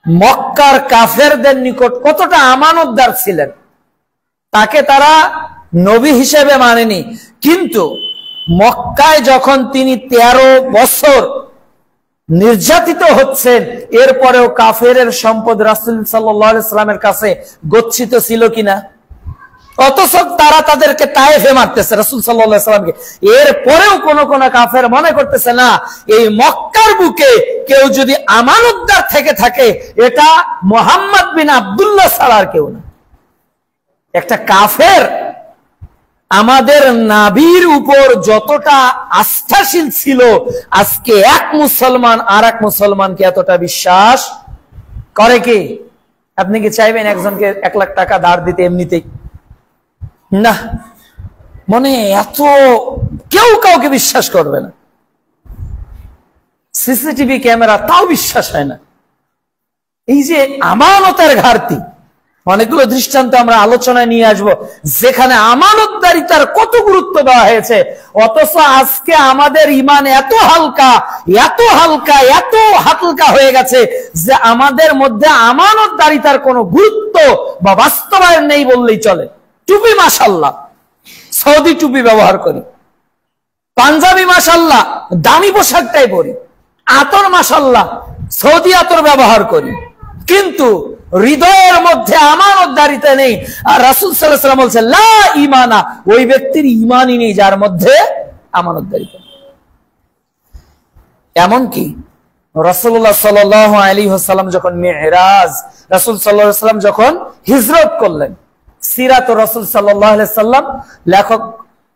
মক্কার কাফেরদের নিকট কতটা আমানতদার ছিলেন। তাকে তারা নবী হিসেবে মানেনি, কিন্তু মক্কায় যখন তিনি 13 বছর নির্যাতিত হচ্ছেন, এরপরেও কাফেরের সম্পদ রাসূল সাল্লাল্লাহু আলাইহি সাল্লামের কাছে গচ্ছিত ছিল কিনা? অথচ তারা তাদেরকে তায়েফে মারতেছে রাসূল সাল্লাল্লাহু আলাইহি সাল্লামকে, এরপরেও কোন কোন কাফের মনে করতেছে না এই মক্কার বুকে কেউ যদি আমানতদার থেকে থাকে এটা মুহাম্মদ বিন আব্দুল্লাহ ছাড়া আর কেউ না। একটা কাফের আমাদের নবীর উপর যতটা আস্থাশীল ছিল, আজকে এক মুসলমান আর এক মুসলমানকে এতটা বিশ্বাস করে কি? আপনি কি চাইবেন একজনকে 1 লাখ টাকা ধার দিতে এমনিতেই? না, মনে এত কেউ কাউকে বিশ্বাস করবে না। সিসিটিভি ক্যামেরা তাও বিশ্বাস হয় না। এই যে আমানতের ঘাটতি, অনেকগুলো দৃষ্টান্ত আমরা আলোচনায় নিয়ে আসব যেখানে আমানতদারিতার কত গুরুত্ব দেওয়া হয়েছে, অথচ আজকে আমাদের ঈমান এত হালকা এত হালকা এত হালকা হয়ে গেছে যে আমাদের মধ্যে আমানতদারিতার কোনো গুরুত্ব বা বাস্তবায়ন নেই বললেই চলে। টুপি মাশাআল্লাহ সৌদি টুপি ব্যবহার করি, পাঞ্জাবি মাশাআল্লাহ দামি পোশাকটাই পরি, আতর মাশাআল্লাহ সৌদি আতর ব্যবহার করি, কিন্তু হৃদয়ের মধ্যে আমানতদারিতা নেই। আর রাসূল সাল্লাল্লাহু আলাইহি ওয়াসাল্লাম বলেছেন লা ঈমানা, ওই ব্যক্তির ঈমানই নেই যার মধ্যে আমানতদারিতা। এমন কি রাসূলুল্লাহ সাল্লাল্লাহু আলাইহি ওয়াসাল্লাম যখন মিরাজ, রাসূল সাল্লাল্লাহু আলাইহি ওয়াসাল্লাম যখন হিজরত করলেন, সিরাত রাসূল সাল্লাল্লাহু আলাইহি ওয়াসাল্লাম লেখক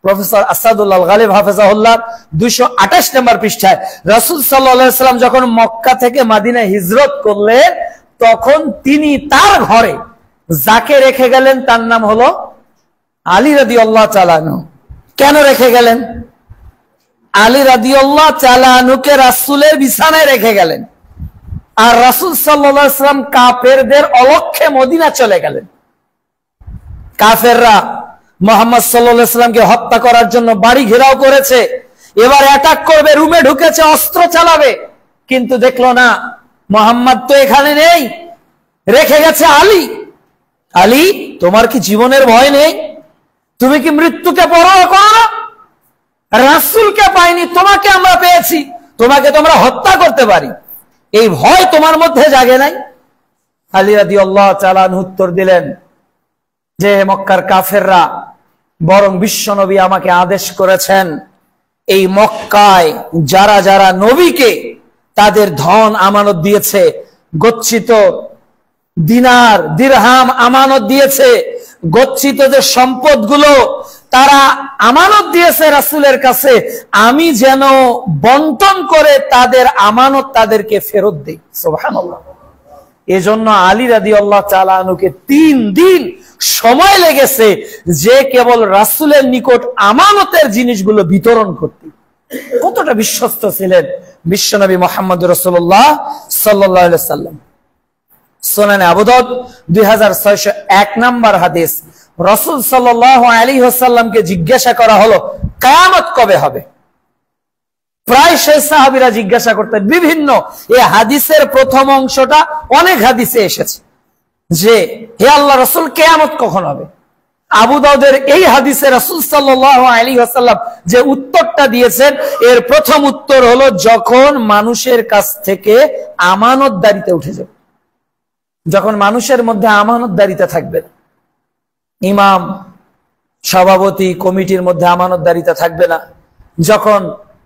প্রফেসর আসাদুল্লাহ গালিব হাফেজাহুল্লাহ 228 নম্বর পৃষ্ঠায় রাসূল সাল্লাল্লাহু আলাইহি ওয়াসাল্লাম যখন মক্কা থেকে মদিনায় হিজরত করলেন, তখন তিনি তার ঘরে যাকে রেখে গেলেন তার নাম হলো আলী রাদিয়াল্লাহু তাআলা আনহু। কেন রেখে গেলেন? আলী রাদিয়াল্লাহু তাআলা আনহুকে রাসূলের বিছানায় রেখে গেলেন, আর রাসূল সাল্লাল্লাহু আলাইহি ওয়াসাল্লাম কাফেরদের অলক্ষ্যে মদিনা চলে গেলেন। কাফেররা মুহাম্মদ সাল্লাল্লাহু আলাইহি ওয়াসাল্লামকে হত্যা করার জন্য বাড়ি ঘেরাও করেছে, এবার অ্যাটাক করবে, রুমে ঢুকেছে, অস্ত্র চালাবে, কিন্তু দেখলো না মুহাম্মদ তো এখানে নেই, রেখে গেছে আলী। আলী, তোমার কি জীবনের ভয় নেই? তুমি কি মৃত্যুকে পরোয়া করো না? রাসূলকে পাইনি, তোমাকে আমরা পেয়েছি, তোমাকে তোমরা হত্যা করতে পারি, এই ভয় তোমার মধ্যে জাগে নাই? আলী রাদিয়াল্লাহু তাআলা আনহু উত্তর দিলেন যে মক্কার কাফেররা, বরং বিশ্বনবী আমাকে আদেশ করেছেন এই মক্কায় যারা যারা নবীকে তাদের ধন আমানত দিয়েছে, গচ্ছিত দিনার দিরহাম আমানত দিয়েছে, গচ্ছিত যে সম্পদগুলো তারা আমানত দিয়েছে রাসূলের কাছে, আমি যেন বন্টন করে তাদের আমানত তাদেরকে ফেরত দেই। সুবহানাল্লাহ। এজন্য আলী রাদিয়াল্লাহু তাআলা আনহুকে 3 দিন সময় লেগেছে যে কেবল রাসূলের নিকট আমানতের জিনিসগুলো বিতরণ করতে। কতটা বিশ্বস্ত ছিলেন বিশ্বনবী মুহাম্মদ রাসূলুল্লাহ সাল্লাল্লাহু আলাইহি ওয়াসাল্লাম। সুনানে আবু দাউদ 2601 নম্বর হাদিস, রাসূল সাল্লাল্লাহু আলাইহি ওয়াসাল্লামকে জিজ্ঞাসা করা হলো কিয়ামত কবে হবে? প্রায় সেই সাহাবীরা জিজ্ঞাসা করতেন বিভিন্ন, এই হাদিসের প্রথম অংশটা অনেক হাদিসে এসেছে যে হে আল্লাহ রাসূল কিয়ামত কখন হবে? আবু দাউদের এই হাদিসে রাসূল সাল্লাল্লাহু আলাইহি ওয়াসাল্লাম যে উত্তরটা দিয়েছেন, এর প্রথম উত্তর হলো যখন মানুষের কাছ থেকে আমানতদারিতে উঠে যাবে, যখন মানুষের মধ্যে আমানতদারিতা থাকবে না, ইমাম সভাপতি কমিটির মধ্যে আমানতদারিতা থাকবে না, যখন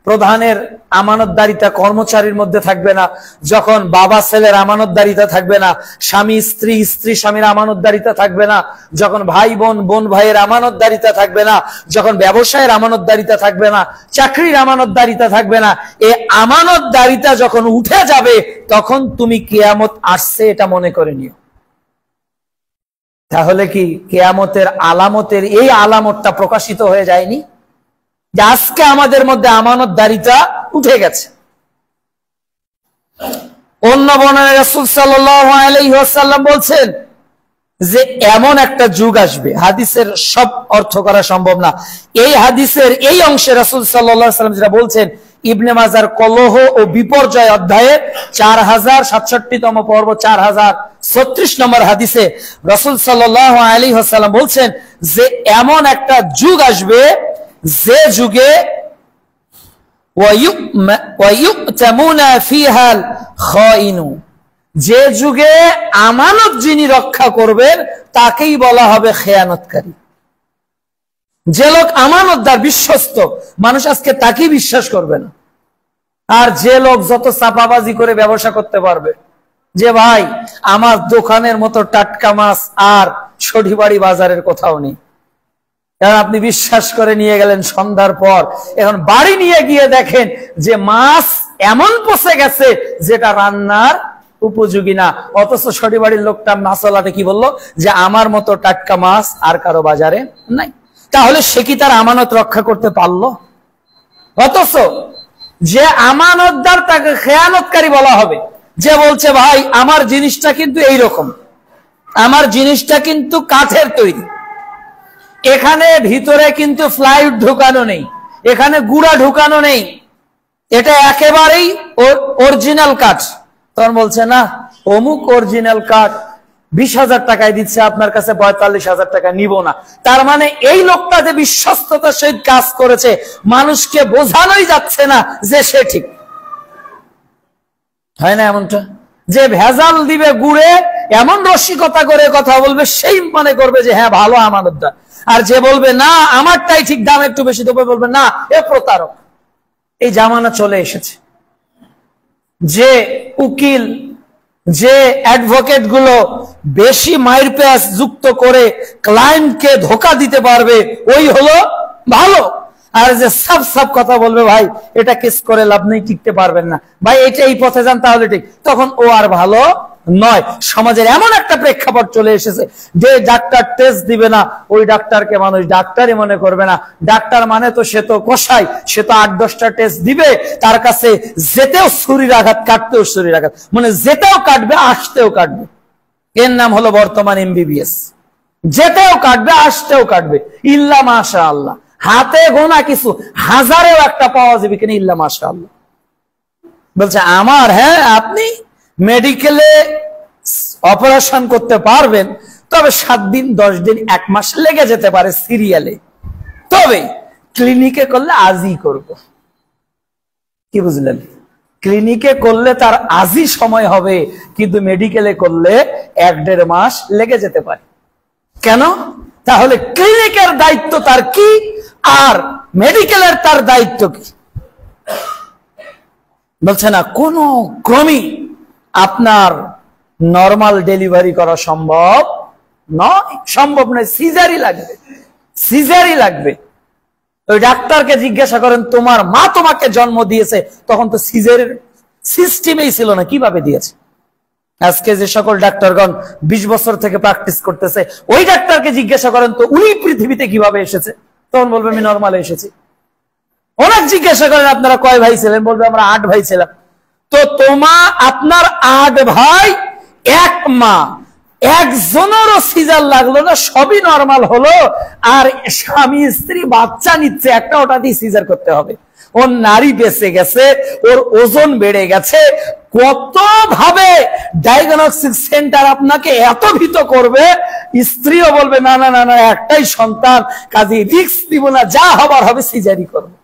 প্রধানের আমানতদারিতা কর্মচারীর মধ্যে থাকবে না, যখন বাবা ছেলের আমানতদারিতা থাকবে না, স্বামী স্ত্রী স্ত্রী স্বামীর আমানতদারিতা থাকবে না, যখন ভাই বোন বোন ভাইয়ের আমানতদারিতা থাকবে না, যখন ব্যবসায়ের আমানতদারিতা থাকবে না, চাকরির আমানতদারিতা থাকবে না, এই আমানতদারিতা যখন উঠে যাবে তখন তুমি কিয়ামত আসছে এটা মনে করে নিও। তাহলে কি কিয়ামতের আলামতের এই আলামতটা প্রকাশিত হয়ে যায়নি যে আজকে আমাদের মধ্যে আমানতদারিতা উঠে গেছে? অন্য বর্ণনায় রাসূল সাল্লাল্লাহু আলাইহি ওয়াসাল্লাম বলছেন যে এমন একটা যুগ আসবে, হাদিসের সব অর্থ করা সম্ভব না, এই হাদিসের এই অংশে রাসূল সাল্লাল্লাহু আলাইহি ওয়াসাল্লাম যেটা বলছেন, ইবনে মাজার কলহ ও বিপর্যয় অধ্যায়ে 4067তম পর্ব 4036 নম্বর হাদিসে রাসূল সাল্লাল্লাহু আলাইহি ওয়াসাল্লাম বলছেন যে এমন একটা যুগ আসবে যে যুগে যে যুগে আমানত যিনি রক্ষা করবেন তাকেই বলা হবে খেয়ানতকারী। যে লোক আমানতদার, বিশ্বস্ত, মানুষ আজকে তাকেই বিশ্বাস করবে না। আর যে লোক যত চাপাবাজি করে ব্যবসা করতে পারবে, যে ভাই আমার দোকানের মতো টাটকা মাছ আর সঠিবাড়ি বাজারের কোথাও নেই, কারণ আপনি বিশ্বাস করে নিয়ে গেলেন সন্ধ্যার পর, এখন বাড়ি নিয়ে গিয়ে দেখেন যে মাছ এমন পচে গেছে যেটা রান্নার উপযোগী না, অথচ সঠিবাড়ির লোকটা মাছওয়ালাটা কি বললো যে আমার মতো টাটকা মাছ আর কারো বাজারে নাই। তাহলে সে কি তার আমানত রক্ষা করতে পারলো? অথচ যে আমানতদার তাকে খেয়ানতকারী বলা হবে। যে বলছে ভাই আমার জিনিসটা কিন্তু এইরকম, আমার জিনিসটা কিন্তু কাঠের তৈরি, এখানে ভিতরে কিন্তু ফ্লাইউড ঢুকানো নেই, এখানে গুড়া ঢুকানো নেই, এটা একেবারেই অরিজিনাল কাঠ। তখন বলছে না অমুক অরিজিনাল কাঠ 20,000 টাকায় দিচ্ছে, আপনার কাছে 45,000 টাকা নিব না। তার মানে এই লোকটা যে বিশ্বস্ততার সহিত কাজ করেছে, মানুষকে বোঝানোই যাচ্ছে না যে সে ঠিক। হয় না এমনটা? যে ভেজাল দিবে গুড়ে, এমন রসিকতা করে কথা বলবে, সেই মনে করবে যে হ্যাঁ ভালো আমানতদার। আর যে বলবে না আমারটাই ঠিক, দাম একটু বেশি দেবে, বলবে না এ প্রতারক। এই জামানা চলে এসেছে যে উকিল, যে অ্যাডভোকেট গুলো বেশি মাইর পেঁয়াজ যুক্ত করে ক্লায়েন্টকে ধোকা দিতে পারবে, ওই হলো ভালো। আর যে সাফ সাফ কথা বলবে ভাই এটা কেস করে লাভ নেই, টিকতে পারবেন না, ভাই এটা এই পথে যান তাহলে ঠিক, তখন ও আর ভালো নয়। সমাজের এমন একটা প্রেক্ষাপট চলে এসেছে যে ডাক্তার টেস্ট দিবে না, ওই ডাক্তারকে মানুষ ডাক্তারই মনে করবে না। ডাক্তার মানে তো সে তো কসাই, সে তো 8-10টা টেস্ট দিবে, তার কাছে যেতেও ছুরির আঘাত, কাটতেও ছুরির আঘাত, মানে যেতেও কাটবে আসতেও কাটবে। এর নাম হলো বর্তমান MBBS। যেতেও কাটবে আসতেও কাটবে, ইল্লা মাশাআল্লাহ, হাতে গোনা কিছু হাজারেও একটা পাওয়া যাবে কিনা ইল্লা মাশাআল্লাহ। বলছে আমার, হ্যাঁ আপনি মেডিকেলে অপারেশন করতে পারবেন, তবে 7 দিন 10 দিন 1 মাস লেগে যেতে পারে সিরিয়ালে, তবে ক্লিনিকে করলে আজই করব। কি বুঝলেন? ক্লিনিকে করলে তার আজই সময় হবে, কিন্তু মেডিকেলে করলে 1-1.5 মাস লেগে যেতে পারে। কেন? তাহলে ক্লিনিকের দায়িত্ব তার কি আর মেডিকেলের তার দায়িত্ব কি? বলছে না কোন ক্রমেই আপনার নরমাল ডেলিভারি করা সম্ভব নয়, সম্ভব নয়, সিজারই লাগবে, সিজারই লাগবে। ওই ডাক্তারকে জিজ্ঞাসা করেন তোমার মা তোমাকে জন্ম দিয়েছে, তখন তো সিজারের সিস্টেমেই ছিল না, কিভাবে দিয়েছে? আজকে যে সকল ডাক্তারগণ 20 বছর থেকে প্র্যাকটিস করতেছে, ওই ডাক্তারকে জিজ্ঞাসা করেন তো উনি পৃথিবীতে কিভাবে এসেছে, তখন বলবে আমি নরমালে এসেছি। অনেক জিজ্ঞাসা করেন আপনারা কয় ভাই ছিলেন, বলবে আমরা 8 ভাই ছিলাম। তো আপনার 8 ভাই, 1 মা, একজনেরও সিজার লাগলো না, সবই নরমাল হলো, আর স্বামী স্ত্রী বাচ্চা নিচ্ছে, একটা ওটা দিয়ে সিজার করতে হবে। ওর নারী বেঁচে গেছে, ওর ওজন বেড়ে গেছে, কত ভাবে ডায়াগনস্টিক সেন্টার আপনাকে এত ভীত করবে, স্ত্রীও বলবে না না না না একটাই সন্তান, কাজে রিস্ক দিব না, যা হবার হবে সিজারই করবো।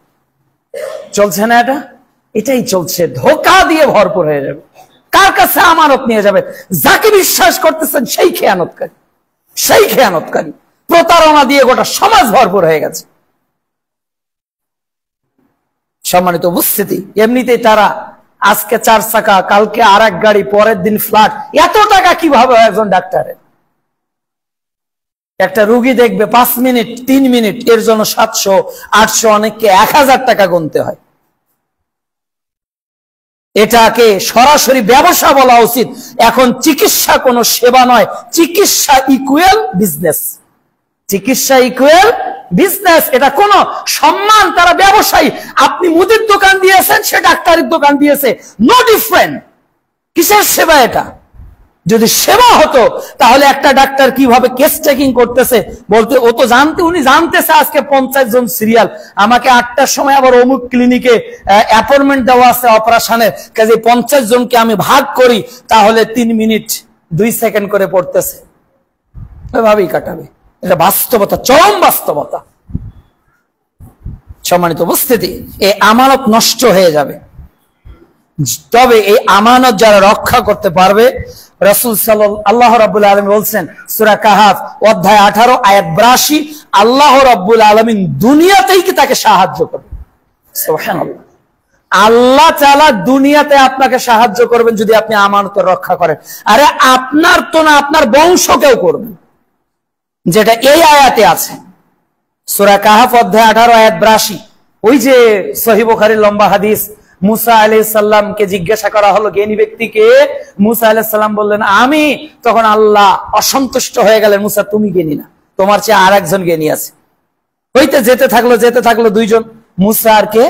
চলছে না এটা? এটাই চলছে, ধোঁকা দিয়ে ভরপুর হয়ে যাবে। কার কাছে আমানত নিয়ে যাবে? যাকে বিশ্বাস করতেছেন সেই খেয়ানতকারী, সেই খেয়ানতকারী। প্রতারণা দিয়ে গোটা সমাজ ভরপুর হয়ে গেছে। সম্মানিত উপস্থিতি, এমনিতেই তারা আজকে 4 চাকা, কালকে আর এক গাড়ি, পরের দিন ফ্ল্যাট, এত টাকা কিভাবে হয় একজন ডাক্তারের? একটা রুগী দেখবে 5 মিনিট 3 মিনিট, এর জন্য 700-800, অনেককে 1000 টাকা গুনতে হয়। এটাকে সরাসরি ব্যবসা বলা উচিত। এখন চিকিৎসা কোনো সেবা নয়, চিকিৎসা ইকুয়াল বিজনেস, চিকিৎসা ইকুয়াল বিজনেস। এটা কোন সম্মান, তারা ব্যবসায়ী। আপনি মুদির দোকান দিয়েছেন, সে ডাক্তারের দোকান দিয়েছে, নো ডিফারেন্ট। কিসের সেবা এটা? যদি সেবা হতো তাহলে একটা ডাক্তার কিভাবে কেস টেকিং করতেছে বলতে, ও তো উনি জানতেছে আজকে 50 জন সিরিয়াল, আমাকে 8টার সময় আবার অমুক ক্লিনিকে অ্যাপয়েন্টমেন্ট দেওয়া আছে অপারেশনের, কাজে 50 জনকে আমি ভাগ করি, তাহলে 3 মিনিট 2 সেকেন্ড করে পড়তেছে, ওইভাবেই কাটাবে। এটা বাস্তবতা, চরম বাস্তবতা। সম্মানিত উপস্থিতি, এই আমানত নষ্ট হয়ে যাবে। তবে এই আমানত যারা রক্ষা করতে পারবে, রাসূল আল্লাহ রাব্বুল আলামিন বলছেন সূরা কাহাফ অধ্যায় 18 আয়াত 82, আল্লাহ রাব্বুল আলামিন দুনিয়াতেই কি তাকে সাহায্য করবে। সুবহানাল্লাহ, আল্লাহ তাআলা দুনিয়াতে আপনাকে সাহায্য করবেন যদি আপনি আমানত রক্ষা করেন। আরে আপনার তো না, আপনার বংশকেও করবেন, যেটা এই আয়াতে আছে সূরা কাহাফ অধ্যায় 18 আয়াত 82। ওই যে সহিহ বুখারীর লম্বা হাদিস, মুসা আলাইহিস সালামকে জিজ্ঞাসা করা হলো জ্ঞানী ব্যক্তিকে, মুসা আলাইহিস সালাম বললেন আমি। তখন আল্লাহ অসন্তুষ্ট হয়ে গেলেন, মুসা তুমি জ্ঞানী না, তোমার চেয়ে আরেকজন জ্ঞানী আছে। হইতে যেতে থাকলো দুইজন, মুসা আর কে?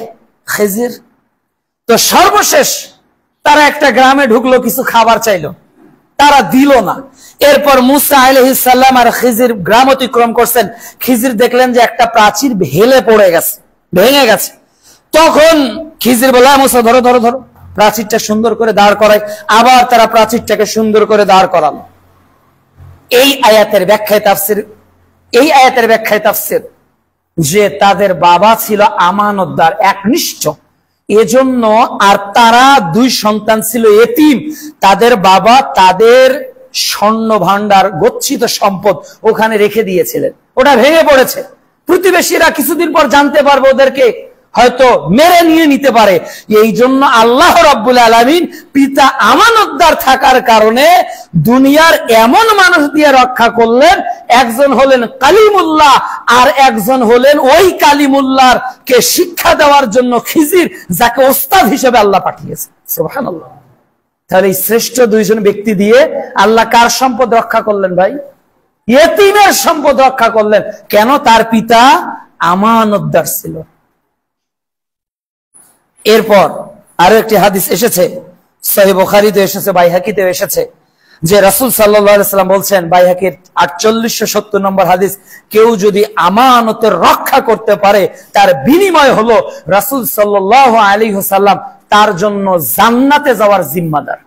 খিজির। তো সর্বশেষ তারা একটা গ্রামে ঢুকলো, কিছু খাবার চাইলো, তারা দিল না। এরপর মুসা আলাইহিস সালাম আর খিজির গ্রাম অতিক্রম করছেন। খিজির দেখলেন যে একটা প্রাচীর হেলে পড়ে গেছে, ভেঙে গেছে। তখন খিজির বলে মুসা ধরো ধরো ধরো, প্রাচীরটা সুন্দর করে দাঁড় করায়। আবার তারা প্রাচীরটাকে সুন্দর করে দাঁড় করালো। এই আয়াতের ব্যাখ্যায় তাফসীর যে তাদের বাবা ছিল আমানতদার, একনিষ্ঠ, এজন্য। আর তারা দুই সন্তান ছিল এতিম, তাদের বাবা তাদের স্বর্ণ ভান্ডার, গচ্ছিত সম্পদ ওখানে রেখে দিয়েছিলেন, ওটা ভেঙে পড়েছে। প্রতিবেশীরা কিছুদিন পর জানতে পারবে, ওদেরকে হয়তো মেরে নিয়ে নিতে পারে। এই জন্য আল্লাহ রাব্বুল আলামিন পিতা আমানতদার থাকার কারণে দুনিয়ার এমন মানুষ দিয়ে রক্ষা করলেন, একজন হলেন কালিমুল্লাহ আর একজন হলেন ওই কালিমুল্লাহর কে শিক্ষা দেওয়ার জন্য খিজির, যাকে ওস্তাদ হিসেবে আল্লাহ পাঠিয়েছে। সুবহানাল্লাহ। তাহলে এই শ্রেষ্ঠ দুইজন ব্যক্তি দিয়ে আল্লাহ কার সম্পদ রক্ষা করলেন ভাই? ইয়েতিমের সম্পদ রক্ষা করলেন। কেন? তার পিতা আমানতদার ছিল। এরপর আরো একটি হাদিস এসেছে, সহিহ বুখারীতে এসেছে, বাইহাকিতে এসেছে, যে রাসূল সাল্লাল্লাহু আলাইহি ওয়াসাল্লাম বলছেন, বাইহাকির 4870 নম্বর হাদিস, কেউ যদি আমানতের রক্ষা করতে পারে তার বিনিময় হলো রাসূল সাল্লাল্লাহু আলাইহি ওয়াসাল্লাম তার জন্য জান্নাতে যাওয়ার জিম্মাদার।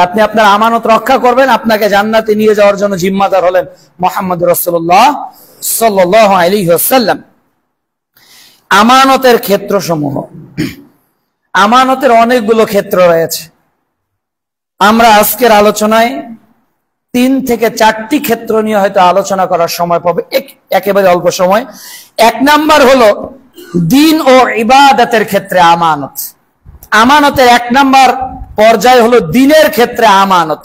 আপনি আপনার আমানত রক্ষা করবেন, আপনাকে জান্নাতে নিয়ে যাওয়ার জন্য জিম্মাদার হলেন মুহাম্মদুর রাসূলুল্লাহ সাল্লাল্লাহু আলাইহি ওয়াসাল্লাম। আমানতের ক্ষেত্রসমূহ, আমানতের অনেকগুলো ক্ষেত্র রয়েছে। আমরা আজকের আলোচনায় 3 থেকে 4টি ক্ষেত্র নিয়ে হয়তো আলোচনা করার সময় পাবে, একেবারে অল্প সময়। 1 নাম্বার হলো দ্বীন ও ইবাদতের ক্ষেত্রে আমানত। আমানতের 1 নাম্বার পর্যায় হলো দ্বীনের ক্ষেত্রে আমানত।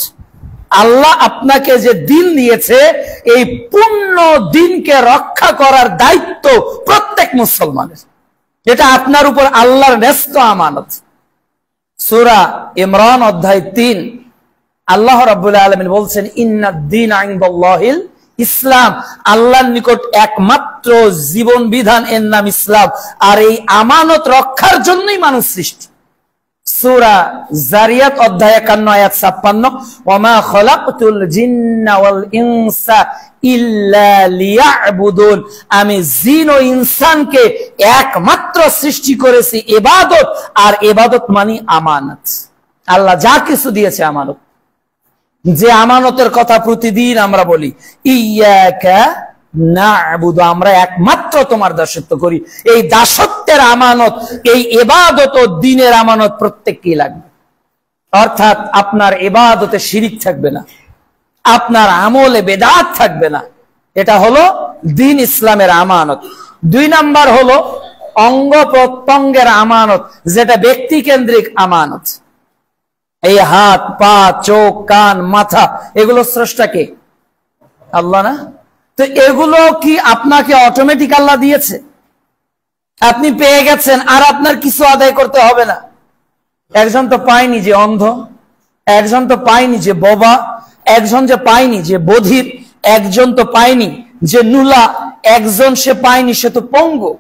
আল্লাহ আপনাকে যে দ্বীন দিয়েছে, এই পূর্ণ দ্বীনকে রক্ষা করার দায়িত্ব প্রত্যেক মুসলমানের। এটা আপনার উপর আল্লাহর ন্যস্ত আমানত। সূরা ইমরান অধ্যায় 3 আল্লাহ রাব্বুল আলামিন বলছেন, ইন্নাদ-দীনা ইনদাল্লাহিল ইসলাম, আল্লাহর নিকট একমাত্র জীবন বিধান, এর নাম ইসলাম। আর এই আমানত রক্ষার জন্যই মানুষ সৃষ্টি। সূরা জারিয়াত অধ্যায় 51 আয়াত 56, ওয়ামা খালাকতুল জিন্না ওয়াল ইনসা ইল্লা লিয়াবুদুন, আমি জিন ও ইনসানকে একমাত্র সৃষ্টি করেছি ইবাদত, আর ইবাদত মানে আমানত। আল্লাহ যা কিছু দিয়েছে আমানত, যে আমানতের কথা প্রতিদিন আমরা বলি, ইয়াকা না'বুদু, আমরা একমাত্র তোমার দাসত্ব করি। এই দাসত্বের আমানত, এই ইবাদত ও দ্বীনের আমানত প্রত্যেককেই লাগবে। অর্থাৎ আপনার ইবাদতে শিরিক থাকবে না, আপনার আমলে বেদাত থাকবে না। এটা হলো দ্বীন, ইসলামের আমানত। 2 নাম্বার হলো অঙ্গ প্রত্যঙ্গের আমানত, যেটা ব্যক্তি কেন্দ্রিক আমানত। এই হাত, পা, চোখ, কান, মাথা, এগুলো স্রষ্টা কে? আল্লাহ না? তো এগুলো কি আপনাকে অটোমেটিক আল্লাহ দিয়েছে? আপনি পেয়ে গেছেন, আর আপনার কিছু আদায় করতে হবে না। একজন তো পায়নি যে অন্ধ, একজন তো পায়নি যে বোবা, একজন যে পায়নি যে বধির, একজন তো পায়নি যে নুলা, একজন সে পায়নি সে তো পঙ্গু,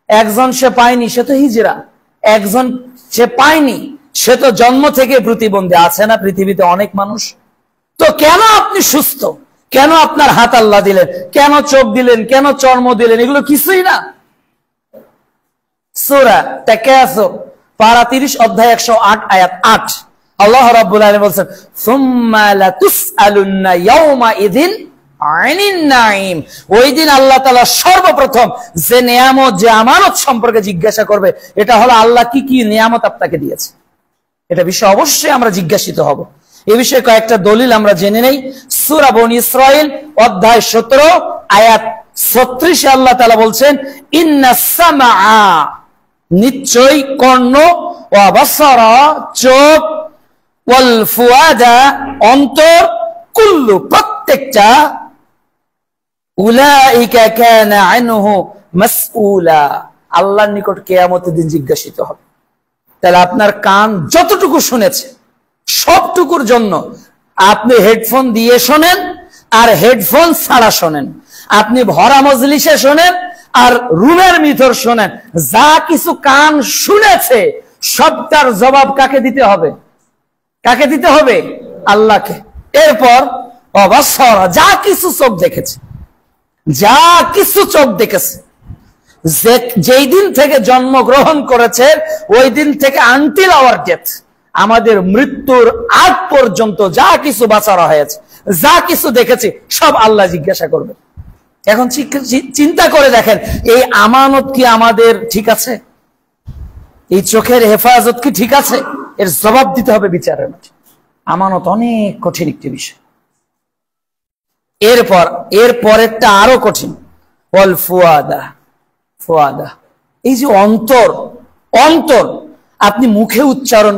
একজন সে পায়নি সে তো হিজড়া, একজন সে পায়নি সে তো জন্ম থেকে প্রতিবন্ধী। আছে না পৃথিবীতে অনেক মানুষ? তো কেন আপনি সুস্থ? কেন আপনার হাত আল্লাহ দিলেন? কেন চোখ দিলেন? কেন চর্ম দিলেন? এগুলো কিছুই না। সূরা তাকাসুর পারা 30 অধ্যায় 108 আয়াত 8 আল্লাহ রাব্বুল আলামিন বলেন, সুম্মা লাতুসআলুন্না ইয়াওমা ইযিন আইনিন নাঈম। ওই দিন আল্লাহ তাআলা সর্বপ্রথম যে নিয়ামত, যে আমানত সম্পর্কে জিজ্ঞাসা করবে, এটা হলো আল্লাহ কি কি নিয়ামত আপনাকে দিয়েছে। এটা বিষয়ে অবশ্যই আমরা জিজ্ঞাসিত হব। এই বিষয়ে কয়েকটা দলিল আমরা জেনে নেই। সূরা বনী ইসরাঈল অধ্যায় 17 আয়াত 36 আল্লাহ তাআলা বলছেন, ইন্নাস সামআ, নিশ্চয়ই কর্ণ, ওয়া বাসারা, চোখ, ওয়াল ফুআদা, অন্তর, কুল্লু, প্রত্যেকটা, উলাইকা কানা আনহু মাসউলা, আল্লাহর নিকট কিয়ামতের দিন জিজ্ঞাসিত হবে। তাহলে আপনার কান যতটুকু শুনেছে সবটুকুর জন্য আপনি হেডফোন দিয়ে শোনেন আর হেডফোন ছাড়া শোনেন, আপনি ভরা মজলিসে শোনেন আর রুমের ভিতর শোনেন, যা কিছু কান শুনেছে সবটার জবাব কাকে দিতে হবে? কাকে দিতে হবে? আল্লাহকে। এরপর অবাসরা, যা কিছু চোখ দেখেছে, যা কিছু চোখ দেখেছে, যেই দিন থেকে জন্মগ্রহণ করেছে ওই দিন থেকে আনটিল আওয়ার ডেথ, আমাদের মৃত্যুর আগ পর্যন্ত যা কিছু বাঁচানো হয়েছে, যা কিছু দেখেছে, সব আল্লাহ জিজ্ঞাসা করবে। এখন চিন্তা করে দেখেন, এই আমানত কি আমাদের ঠিক আছে? এই চোখের হেফাজত কি ঠিক আছে? এর জবাব দিতে হবে বিচারের মাঠে। আমানত অনেক কঠিন একটি বিষয়। এর পরেরটা আরো কঠিন, ওয়াল ফুআদা, ফুআদা, এই যে অন্তর, অন্তর আপনি মুখে উচ্চারণ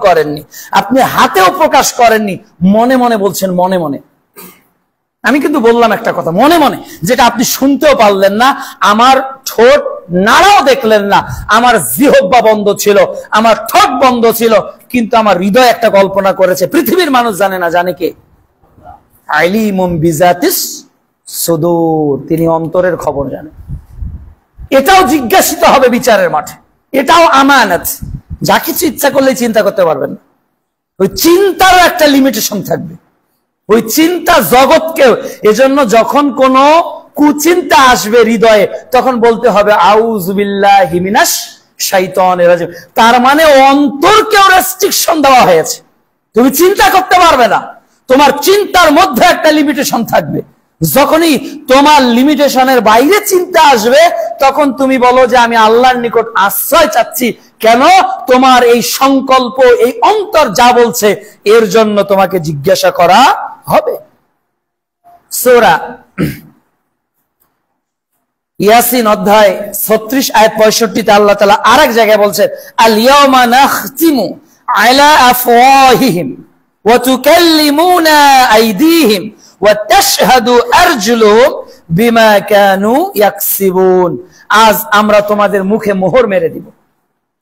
করেননি, আপনি হাতেও প্রকাশ করেননি, মনে মনে বলছেন, মনে মনে। আমি কিন্তু বললাম একটা কথা, মনে মনে, যেটা আপনি শুনতেও পারলেন না, আমার ঠোঁট নাড়াও দেখলেন না, আমার জিহ্বা বন্ধ ছিল, আমার ঠোঁট বন্ধ ছিল, কিন্তু আমার হৃদয় একটা কল্পনা করেছে। পৃথিবীর মানুষ জানে না, জানে কে? আলিমুম বিজাতিস সুদূর, তিনি অন্তরের খবর জানেন। এটাও জিজ্ঞাসিত হবে বিচারের মাঠে, এটাও আমানত। যা কিছু ইচ্ছা করলে চিন্তা করতে পারবেন না, ওই চিন্তারও একটা লিমিটেশন থাকবে, ওই চিন্তা জগৎকেও। এজন্য যখন কোন কুচিন্তা আসবে হৃদয়ে, তখন বলতে হবে আউযু বিল্লাহি মিনাশ শাইতানির রাজিম। তার মানে অন্তরকেও রেস্ট্রিকশন দেওয়া হয়েছে, তুমি চিন্তা করতে পারবে না, তোমার চিন্তার মধ্যে একটা লিমিটেশন থাকবে। যখনই তোমার লিমিটেশনের বাইরে চিন্তা আসবে, তখন তুমি বলো যে আমি আল্লাহর নিকট আশ্রয় চাচ্ছি। কেন? তোমার এই সংকল্প, এই অন্তর যা বলছে, এর জন্য তোমাকে জিজ্ঞাসা করা হবে। সূরা ইয়াসিন অধ্যায় 36 আয়াত 65 তে আল্লাহ তাআলা আরেক জায়গায় বলছেন, আল ইয়াওমা নাখতিমু আলা আফওয়াহিহিম ওয়া তুকাল্লিমুনা আইদিহিম ওয়া তাশহাদু আরজুলুহুম বিমা কানু ইয়াকসিবুন। আজ আমরা তোমাদের মুখে মোহর মেরে দিব,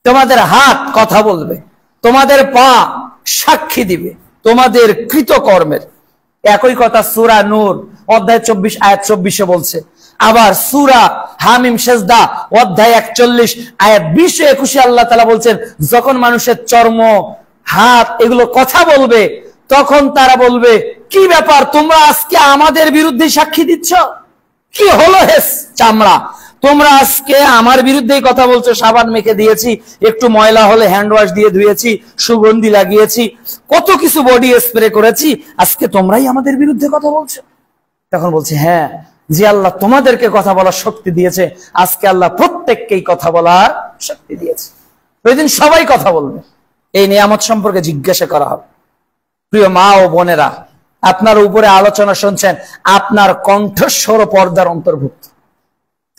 তোমাদের হাত কথা বলবে, তোমাদের পা সাক্ষী দিবে তোমাদের কৃতকর্মের। একই কথা সূরা নূর অধ্যায় 24 আয়াত 24 বলছে। আবার সূরা হামিম সেজদা অধ্যায় 41 আয়াত 20-21 আল্লাহ তাআলা বলছেন, যখন মানুষের চর্ম, হাত এগুলো কথা বলবে, তখন তারা বলবে, কি ব্যাপার, তোমরা আজকে আমাদের বিরুদ্ধে সাক্ষী দিচ্ছ? কি হলো হে চামড়া, তোমরা আজকে আমার বিরুদ্ধে কথা বলছো? সাবান মেখে দিয়েছি, একটু ময়লা হলে হ্যান্ড ওয়াশ দিয়ে ধুয়েছি, সুগন্ধি লাগিয়েছি, কত কিছু বডি স্প্রে করেছি, আজকে তোমরাই আমাদের বিরুদ্ধে কথা বলছো? তখন বলছে, হ্যাঁ, যে আল্লাহ তোমাদেরকে কথা বলার শক্তি দিয়েছে, আজকে আল্লাহ প্রত্যেককেই কথা বলার শক্তি দিয়েছে। ওই দিন সবাই কথা বলবে, এই নিয়ামত সম্পর্কে জিজ্ঞাসা করা হবে। প্রিয় মা ও বোনেরা, আপনার উপরে আলোচনা শুনছেন, আপনার কণ্ঠস্বর পর্দার অন্তর্ভুক্ত,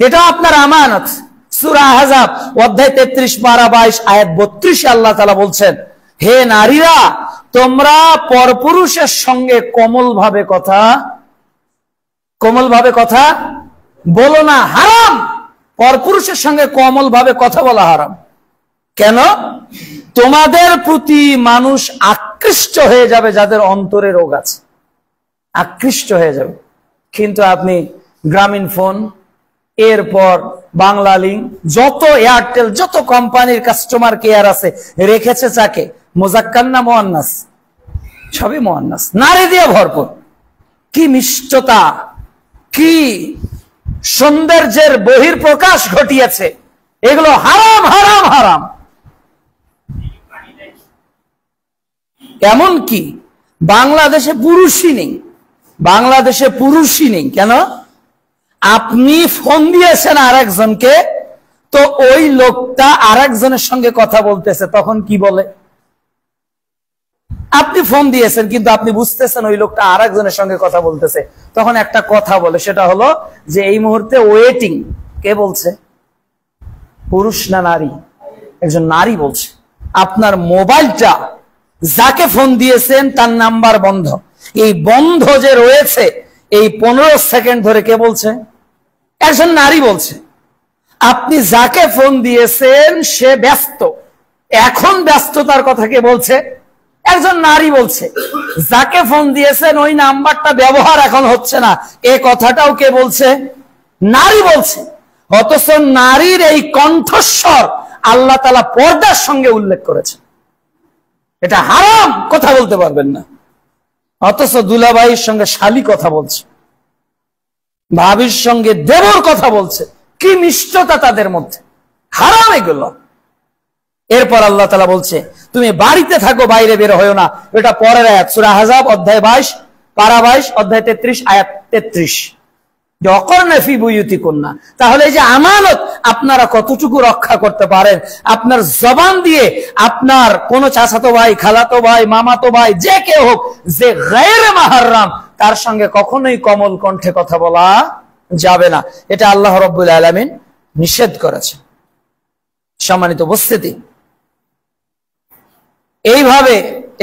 এটা আপনার আমানত। সূরা আহজাব অধ্যায় 33 পারা 22 আয়াত 32 আল্লাহ তাআলা বলছেন, হে নারীরা, তোমরা পরপুরুষের সঙ্গে কোমল ভাবে কথা বলো না, হারাম। পরপুরুষের সঙ্গে কোমল ভাবে কথা বলা হারাম। কেন? তোমাদের প্রতি মানুষ আকৃষ্ট হয়ে যাবে, যাদের অন্তরে রোগ আছে, আকৃষ্ট হয়ে যাবে। কিন্তু আপনি গ্রামীণ ফোন, এরপর বাংলা লিংক, যত এয়ারটেল, যত কোম্পানির কাস্টমার কেয়ার আছে, রেখেছে চাকে মুজাক্কার না মুআন্নাস? সবই মুআন্নাস, নারী দিয়ে ভরপুর। কি মিষ্টতা, কি সৌন্দর্যের বহির্প্রকাশ ঘটিয়েছে, এগুলো হারাম হারাম হারাম। এমন কি বাংলাদেশে পুরুষই নেই, বাংলাদেশে পুরুষই নেই। কেন? আপনি ফোন দিয়েছেন আরেকজনকে, তো ওই লোকটা আরেকজনের সঙ্গে কথা বলতেছে, তখন কি বলে? আপনি ফোন দিয়েছেন কিন্তু আপনি বুঝতেছেন ওই লোকটা আরেকজনের সঙ্গে কথা বলতেছে, তখন একটা কথা বলে, সেটা হলো যে এই মুহূর্তে ওয়েটিং। কে বলছে? পুরুষ না নারী? একজন নারী বলছে। আপনার মোবাইলটা যাকে ফোন দিয়েছেন তার নাম্বার বন্ধ। এই বন্ধ যে রয়েছে এই 15 সেকেন্ড ধরে কে বলছে? একজন নারী বলছে। আপনি যাকে ফোন দিয়েছেন সে ব্যস্ত, এখন ব্যস্ততার কথা কে বলছে? একজন নারী বলছে। যাকে ফোন দিয়েছেন ওই নাম্বারটা ব্যবহার এখন হচ্ছে না, এই কথাটাও কে বলছে? নারী বলছে। অথচ নারীর এই কণ্ঠস্বর আল্লাহ তাআলা পর্দার সঙ্গে উল্লেখ করেছে। এটা হারাম, কথা বলতে পারবেন না। অথচ দুলাভাইয়ের সঙ্গে শালী কথা বলছে, ভাবির সঙ্গে দেবর কথা বলছে, কি মিষ্টতা তাদের মধ্যে। হারাম এগুলো। এরপর আল্লাহ তাআলা বলছে তুমি বাড়িতে থাকো, বাইরে বের হয়ো না। এটা পরের আয়াত, সূরা আহজাব অধ্যায় 22 পারা 22 অধ্যায় 33 আয়াত 33। তাহলে এই যে আমানত আপনারা কতটুকু রক্ষা করতে পারেন? আপনার জবান দিয়ে আপনার কোন চাচাতো ভাই, খালাতো ভাই, মামাতো ভাই, যে কেউ হোক, যে গায়রে মুহাররম, তার সঙ্গে কখনোই কমল কণ্ঠে কথা বলা যাবে না। এটা আল্লাহ রাব্বুল আলামিন নিষেধ করেছে। সম্মানিত উপস্থিতি, এইভাবে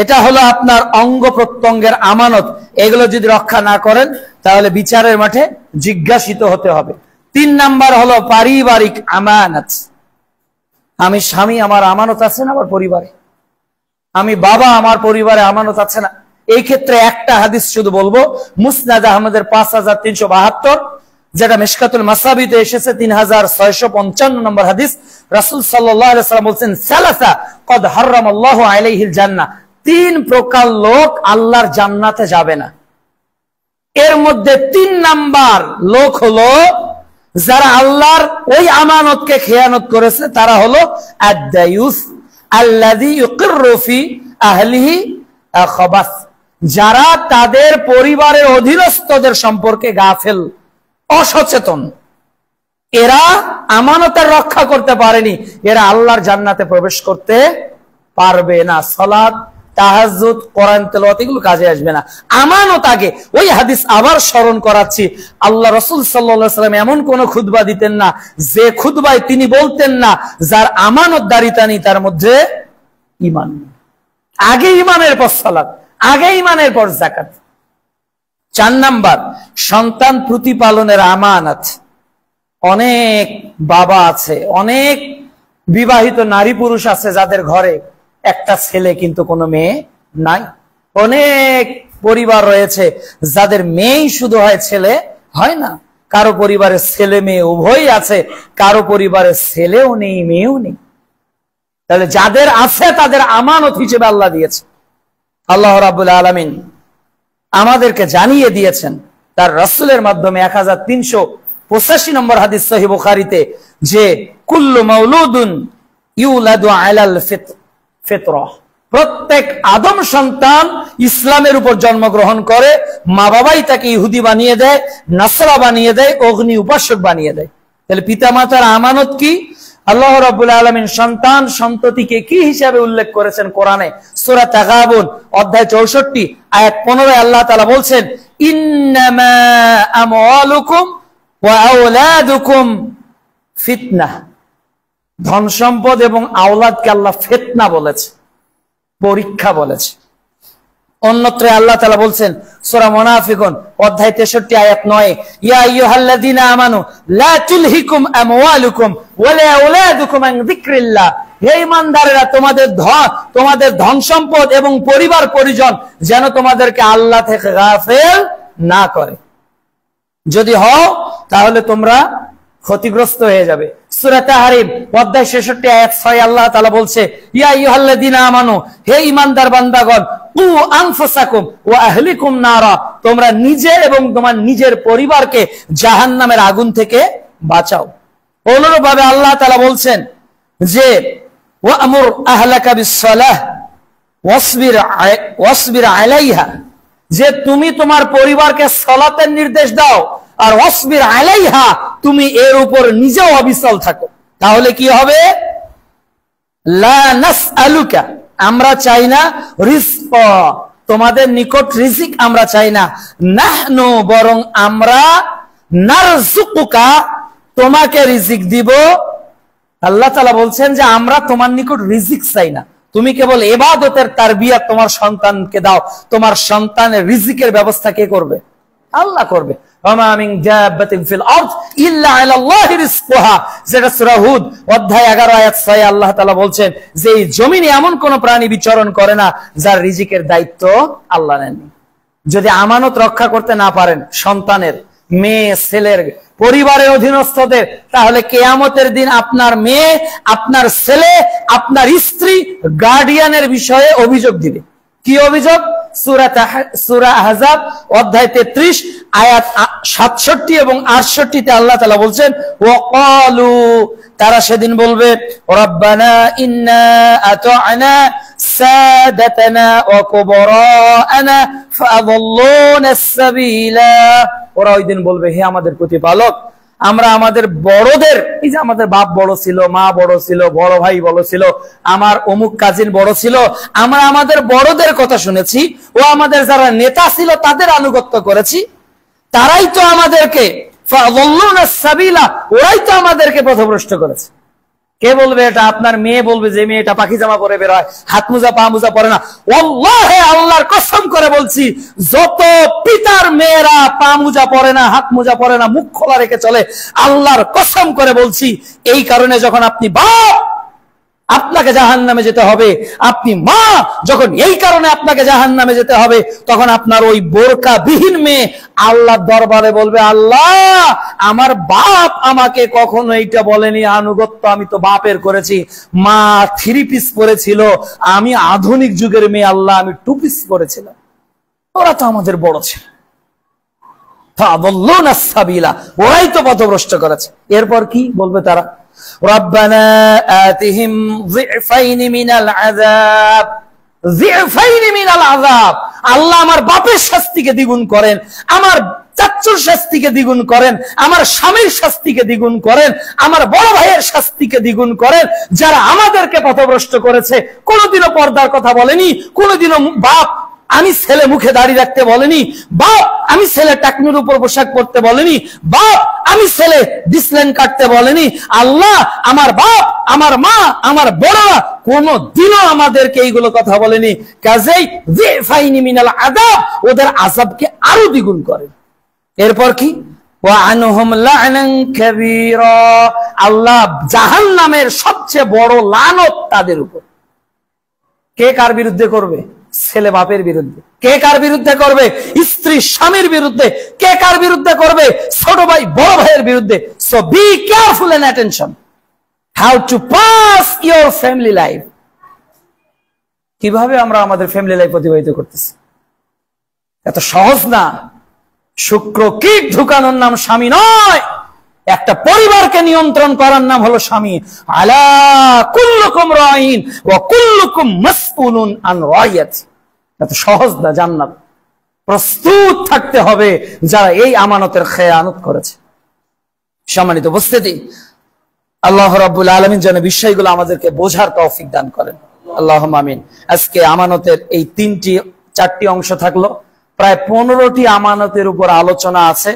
এটা হলো আপনার অঙ্গ প্রত্যঙ্গের আমানত। এগুলো যদি রক্ষা না করেন তাহলে বিচারের মাঠে জিজ্ঞাসিত হতে হবে। 3 নাম্বার হলো পারিবারিক আমানত। আমি স্বামী, আমার আমানত আছে না আমার পরিবারে? আমি বাবা, আমার পরিবারে আমানত আছে না? এই ক্ষেত্রে একটা হাদিস শুধু বলবো, মুসনাদ আহমদের 5372, যেটা মিশকাতুল মাসাবিতে এসেছে 3655 নম্বর হাদিস। রাসূল সাল্লাল্লাহু আলাইহি ওয়াসাল্লাম বলেন, সালাসা কদ হারামাল্লাহু আলাইহিল জান্নাহ, 3 প্রকার লোক আল্লাহর জান্নাতে যাবে না। এর মধ্যে 3 নাম্বার লোক হলো যারা আল্লাহর ওই আমানতকে খেয়ানত করেছে। তারা হলো আদ-দায়ুস আল্লাযী ইউকিররু ফি আহলিহি খাবাস, যারা তাদের পরিবারের অধীনস্থদের সম্পর্কে গাফেল, অসচেতন। এরা আমানতের রক্ষা করতে পারেনি, এরা আল্লাহর জান্নাতে প্রবেশ করতে পারবে না। সালাত, তাহাজ্জুদ, কোরআন তেলাওয়াত এগুলো কাজে আসবে না। আমানত আগে। ওই হাদিস আবার স্মরণ করাচ্ছি, আল্লাহ রাসূল সাল্লাল্লাহু আলাইহি ওয়াসাল্লাম এমন কোন খুতবা দিতেন না যে খুতবায় তিনি বলতেন না যার আমানতদারিতা নেই তার মধ্যে ঈমান নেই। আগে ঈমানের পর সালাত, আগে ঈমানের পর যাকাত। 4 নাম্বার সন্তান প্রতিপালনের আমানত। অনেক বাবা আছে, অনেক বিবাহিত নারী পুরুষ আছে যাদের ঘরে একটা ছেলে কিন্তু কোনো মেয়ে নাই। অনেক পরিবার রয়েছে যাদের মেয়েই শুধু হয়, ছেলে হয় না। কারো পরিবারে ছেলে মেয়ে উভয়ই আছে, কারো পরিবারে ছেলেও নেই মেয়েও নেই। তাহলে যাদের আছে তাদের আমানত হিসেবে আল্লাহ দিয়েছে। আল্লাহ রাব্বুল আলামিন আমাদেরকে জানিয়ে দিয়েছেন তার রাসূলের মাধ্যমে 1385 নম্বর হাদিস সহিহ বুখারীতে, যে কুল্লু মাউলুদুন ইউলাদু আলাল ফিতরাহ, প্রত্যেক আদম সন্তান ইসলামের উপর জন্মগ্রহণ করে। মা বাবাই তাকে ইহুদি বানিয়ে দেয়, নাসরা বানিয়ে দেয়, অগ্নি উপাসক বানিয়ে দেয়। তাহলে পিতামাতার আমানত কি? আল্লাহ রাব্বুল আলামিন সন্তান সন্ততিকে কি হিসাবে উল্লেখ করেছেন কোরআনে? সূরা তাগাবুন অধ্যায় 64 আয়াত 15 আল্লাহ তাআলা বলছেন, ইন্নামা আমওয়ালুকুম ওয়া আওলাদুকুম ফিতনাহ। ধন সম্পদ এবং আওলাদকে আল্লাহ ফিতনা বলেছে, পরীক্ষা বলেছে। অন্যত্র আল্লাহ তাআলা বলছেন সূরা মুনাফিকুন অধ্যায় 63 আয়াত 9, ইয়া আইয়ুহাল্লাযীনা আমানু লা তুলহিকুম আমওয়ালুকুম ওয়ালা আওলাদুকুম আন যিকরিল্লাহ। হে ঈমানদারেরা, তোমাদের ধন সম্পদ এবং পরিবার পরিজন যেন তোমাদেরকে আল্লাহ থেকে গাফেল না করে। যদি হও তাহলে তোমরা ক্ষতিগ্রস্ত হয়ে যাবে। সূরা তাহরিম অধ্যায় 66 আয়াত 6 আল্লাহ তাআলা বলছে, ইয়া আইয়ুহাল্লাযীনা আমানু, হে ঈমানদার বান্দাগণ, কু আনফুসাকুম ওয়া আহলিকুম নারা, তোমরা নিজে এবং তোমার নিজের পরিবারকে জাহান্নামের আগুন থেকে বাঁচাও। অনুরূপভাবে আল্লাহ তাআলা বলছেন যে ওয়া'মুর আহলাকা বিস-সালাহ ওয়াসবির আলাইহা, যে তুমি তোমার পরিবারকে সালাতের নির্দেশ দাও, আর ওয়াসবির আলাইহা, তুমি এর উপর নিজেও অবিচল থাকো, তাহলে কি হবে? লা নাসআলুকা, আমরা চাই না, রিজক, তোমাদের নিকট রিজিক আমরা চাই না, নাহনু, বরং আমরা, নারযুকুকা, তোমাকে রিজিক দিব। আল্লাহ তাআলা বলছেন যে আমরা তোমার নিকট রিজিক চাই না, তুমি কেবল ইবাদতের তারবিয়া তোমার সন্তানকে দাও, তোমার সন্তানের রিজিকের ব্যবস্থা কে করবে? আল্লাহ করবে। ওমা মিন দাব্বাতিন ফিল আরদ ইল্লা আলাল্লাহি রিজকুহা, যেটা সূরা হুদ অধ্যায় 11 আয়াত 6 আল্লাহ তাআলা বলছেন যে এই জমিনে এমন কোন প্রাণী বিচরণ করে না যার রিজিকের দায়িত্ব আল্লাহ নেননি। যদি আমানত রক্ষা করতে না পারেন সন্তানের, মেয়ে ছেলের, পরিবারের অধীনস্থদের, তাহলে কিয়ামতের দিন আপনার মেয়ে, আপনার ছেলে, আপনার স্ত্রী গার্ডিয়ানের বিষয়ে অভিযোগ দিবে। কি অভিযোগ? সূরা আহজাব অধ্যায় 33 আয়াত 67 এবং 68 তে আল্লাহ তাআলা বলছেন, ওয়াকালু, তারা সেদিন বলবে, রব্বানা ইন্না আতা'না সাদাতানা ওয়া কুবরা'ানা ফাআদাল্লুনা আস-সাবিলা। ওরা ওই দিন বলবে, হে আমাদের প্রতিপালক, আমরা আমাদের বড়দের, এই যে আমাদের বাপ বড় ছিল, মা বড় ছিল, বড় ভাই বড় ছিল, আমার অমুক কাজিন বড় ছিল, আমরা আমাদের বড়দের কথা শুনেছি, ও আমাদের যারা নেতা ছিল তাদের আনুগত্য করেছি, তারাই তো আমাদেরকে, ফাআদাল্লুনা আস-সাবিলা, ওরাই তো আমাদেরকে পথভ্রষ্ট করেছে। কে বলবে এটা? আপনার মেয়ে বলবে যে মেয়েটা পাখি জামা পরে বের হয়, হাত মোজা পা মোজা পরে না। ওয়াল্লাহি, আল্লাহর কসম করে বলছি, যত পিতার মেয়েরা পা মোজা পরে না, হাত মোজা পরে না, মুখ খোলা রেখে চলে, আল্লাহর কসম করে বলছি, এই কারণে যখন আপনি বাপ, আপনাকে জাহান্নামে যেতে হবে, আপনি মা, যখন এই কারণে আপনাকে জাহান্নামে যেতে হবে, তখন আপনার ওই বোরকা বিহীন মেয়ে আল্লাহর দরবারে বলবে, আল্লাহ, আমার বাপ আমাকে কখনো এইটা বলেনি, আনুগত্য আমি তো বাপের করেছি, মা 3 পিস পরেছিল, আমি আধুনিক যুগের মেয়ে, আল্লাহ আমি 2 পিস পরেছিলাম, ওরা তো আমাদের বড় ছিল, ফাআদাল্লুনা আস-সাবিলা, ওরাই তো পথভ্রষ্ট করেছে। এরপর কি বলবে তারা? রব্বানা আতিহিম যিফাইন মিনাল আযাব, যিফাইন মিনাল আযাব, আল্লাহ আমার বাপের শাস্তিকে দ্বিগুণ করেন, আমার চাচুর শাস্তিকে দ্বিগুণ করেন, আমার স্বামীর শাস্তিকে দ্বিগুণ করেন, আমার বড় ভাইয়ের শাস্তিকে দ্বিগুণ করেন, যারা আমাদেরকে পথভ্রষ্ট করেছে। কোনোদিনও পর্দার কথা বলেনি, কোনোদিনও বাপ আমি ছেলে মুখে দাঁড়িয়ে রাখতে বলেনি, বাপ আমি ছেলে টাকনুর উপর পোশাক পরতে বলেনি, বাপ আমি ছেলে ডিসলাইন কাটতে বলেনি। আল্লাহ, আমার বাপ, আমার মা, আমার বড়রা কোনদিনও আমাদেরকে এইগুলো কথা বলেনি। কাজেই যিফাইনি মিনাল আযাব, ওদের আযাবকে আরো দ্বিগুণ করেন। এরপর কি? ওয়া আনহুম লা'নান কাবীরা, আল্লাহ জাহান্নামের সবচেয়ে বড় লানত তাদের উপর। কে কার বিরুদ্ধে করবে? ছেলে বাপের বিরুদ্ধে। কে কার বিরুদ্ধে করবে? স্ত্রী স্বামীর বিরুদ্ধে। কে কার বিরুদ্ধে করবে? ছোট ভাই বড় ভাইয়ের বিরুদ্ধে। So be careful and attention how to pass your family life. কিভাবে আমরা আমাদের ফ্যামিলি লাইফ অতিবাহিত করতেছি এত সহজ না। শুক্র কিট ঢুকানোর নাম স্বামী নয়, একটা পরিবারকে নিয়ন্ত্রণ করার নাম হলো স্বামী। আলা কুল্লুকুম রাইন ওয়া কুল্লুকুম মাসউলুন আন রাইয়াতি। এত সহজ না জান্নাত। প্রস্তুত থাকতে হবে যারা এই আমানতের খেয়ানত করেছে। সম্মানিত উপস্থিতি, আল্লাহ রাব্বুল আলামিন যেন বিষয়গুলো আমাদেরকে বোঝার তৌফিক দান করেন। আল্লাহুম্মা আমিন। আজকে আমানতের এই 4টি অংশ থাকলো। প্রায় 15টি আমানতের উপর আলোচনা আছে।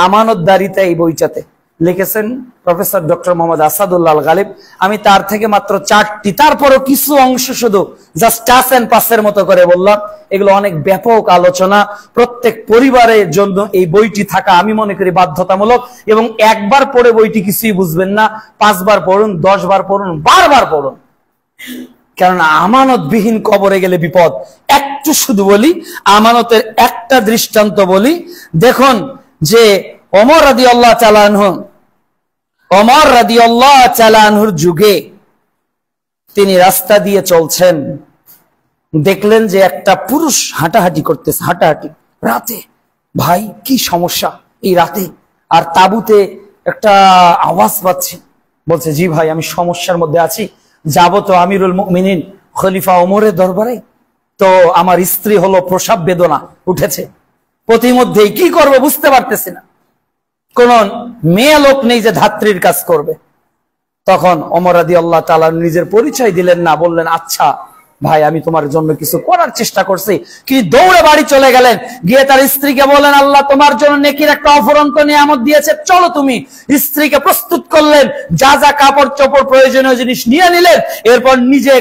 আমানতদারিতা এই বইটাতে লিখেছেন প্রফেসর ডক্টর মোহাম্মদ আসাদুল্লাহ আল গালিব। আমি তার থেকে মাত্র 4টি, তারপরও কিছু অংশ শুধু জাস্ট টাচ এন্ড পাসের মতো করে বললাম। এগুলো অনেক ব্যাপক আলোচনা। প্রত্যেক পরিবারের জন্য এই বইটি থাকা আমি মনে করি বাধ্যতামূলক। এবং একবার পড়ে বইটি কিছুই বুঝবেন না, 5 বার পড়ুন, 10 বার পড়ুন, বারবার পড়ুন। কেননা আমানতবিহীন কবরে গেলে বিপদ। একটু শুধু বলি, আমানতের একটা দৃষ্টান্ত বলি। দেখুন যে ওমর রাদিয়াল্লাহু তাআলা আনহুর যুগে তিনি রাস্তা দিয়ে চলছেন, দেখলেন যে একটা পুরুষ হাঁটাহাঁটি করতেছে, হাঁটাহাঁটি রাতে। ভাই কি সমস্যা এই রাতে? আর তাঁবুতে একটা আওয়াজ পাচ্ছি। বলছে, জি ভাই আমি সমস্যার মধ্যে আছি, যাব তো আমিরুল মুমিনিন খলিফা ওমরের দরবারে। তো আমার স্ত্রী হলো প্রসব বেদনা উঠেছে, প্রতিমধ্যেই কি করবে বুঝতে পারতেছি না, কোন মেয়ে লোক নেই যে ধাত্রীর কাজ করবে। তখন ওমর রাদিয়াল্লাহু তাআলা নিজের পরিচয় দিলেন না, বললেন আচ্ছা ভাই আমি তোমার জন্য কিছু করার চেষ্টা করছি। কি দৌড়ে বাড়ি চলে গেলেন, গিয়ে তার স্ত্রীকে বললেন আল্লাহ তোমার জন্য নেকির একটা অফুরন্ত নিয়ামত দিয়েছে, চলো তুমি। স্ত্রীকে প্রস্তুত করলেন, যা যা কাপড় চোপড় প্রয়োজনীয় জিনিস নিয়ে নিলেন, এরপর নিজে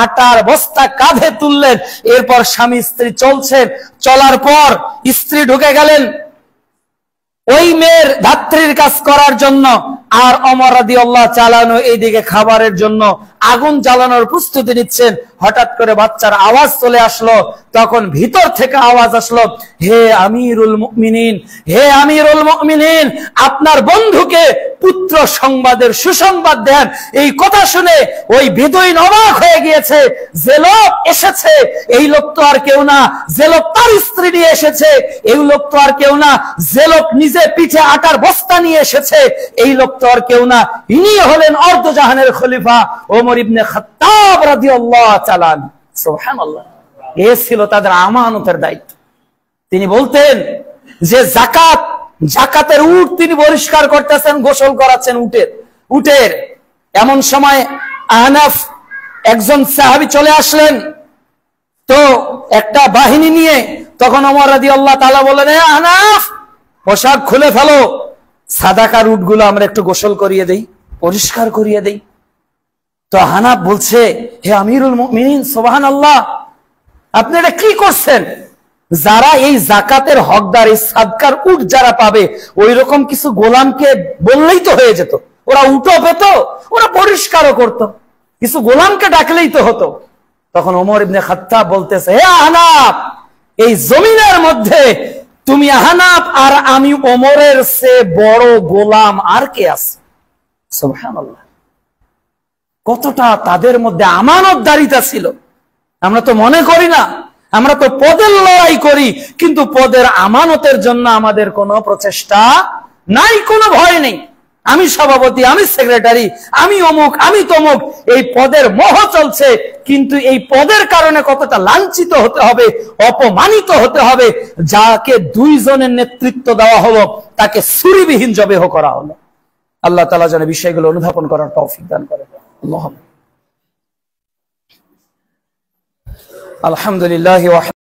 আটার বস্তা কাঁধে তুললেন, এরপর স্বামী স্ত্রী চলছেন। চলার পর স্ত্রী ঢুকে গেলেন ওই মেয়ের ধাত্রীর কাজ করার জন্য, আর ওমর রাদিয়াল্লাহু তাআলা এইদিকে খাবারের জন্য আগুন জ্বালানোর প্রস্তুতি নিচ্ছেন। হঠাৎ করে বাচ্চার আওয়াজ চলে আসলো, তখন ভিতর থেকে আওয়াজ আসলো, হে আমিরুল মুমিনিন, হে আমিরুল মুমিনিন, আপনার বন্ধুকে পুত্র সংবাদের সুসংবাদ দেন। এই কথা শুনে ওই বেদুইন অবাক হয়ে গিয়েছে, যে লোক এসেছে এই লোক তো আর কেউ না, যে লোক তার স্ত্রী নিয়ে এসেছে এই লোক তো আর কেউ না, যে লোক নিজে পিঠে আটার বস্তা নিয়ে এসেছে এই লোক তো আর কেউ না, ইনি হলেন অর্ধজাহানের খলিফা ওমর ইবনে খাত্তাব রাদিয়াল্লাহু তাআলা। সুবহানাল্লাহ, এ ছিল তাদের আমানতের দায়িত্ব। তিনি বলতেন যে জাকাতের উট তিনি পরিষ্কার করতেছেন, গোসল করাচ্ছেন উটের। এমন সময় আহনাফ একজন সাহাবী চলে আসলেন, তো একটা বাহিনী নিয়ে। তখন ওমর রাদিয়াল্লাহু তাআলা বললেন, এ আহনাফ পোশাক খুলে ফেলো, সাদাকার উটগুলো আমরা একটু গোসল করিয়ে দেই, পরিষ্কার করিয়ে দেই। তো হানাফ বলছে, হে আমিরুল মুমিনিন সুবহানাল্লাহ, আপনি এটা কি করছেন? যারা এই জাকাতের হকদার, এই সাদকার উট যারা পাবে, ওই রকম কিছু গোলামকে বললেই তো হয়ে যেত, ওরা উটও পেত, ওরা পরিষ্কারও করত, কিছু গোলামকে ডাকলেই তো হতো। তখন ওমর ইবনে খাত্তাব বলতেছে, হে আহনাফ, এই জমিনের মধ্যে তুমি আহনাফ আর আমি ওমরের চেয়ে বড় গোলাম আর কে আছে? সুবহানাল্লাহ, কতটা তাদের মধ্যে আমানতদারিতা ছিল। আমরা তো মনে করি না, আমরা তো পদের লড়াই করি, কিন্তু পদের আমানতের জন্য আমাদের কোনো প্রচেষ্টা নাই, কোনো ভয় নেই। আমি সভাপতি, আমি সেক্রেটারি, আমি অমুক, আমি তমুক, এই পদের মোহ চলছে, কিন্তু এই পদের কারণে কতটা লাঞ্ছিত হতে হবে, অপমানিত হতে হবে। যাকে 2 জনের নেতৃত্ব দেওয়া হলো তাকে ছুরিবিহীন জবেহ করা হলো। আল্লাহ তাআলা যেন বিষয়গুলো অনুধাবন করার তৌফিক দান করেন। আলহামদুলিল্লাহ।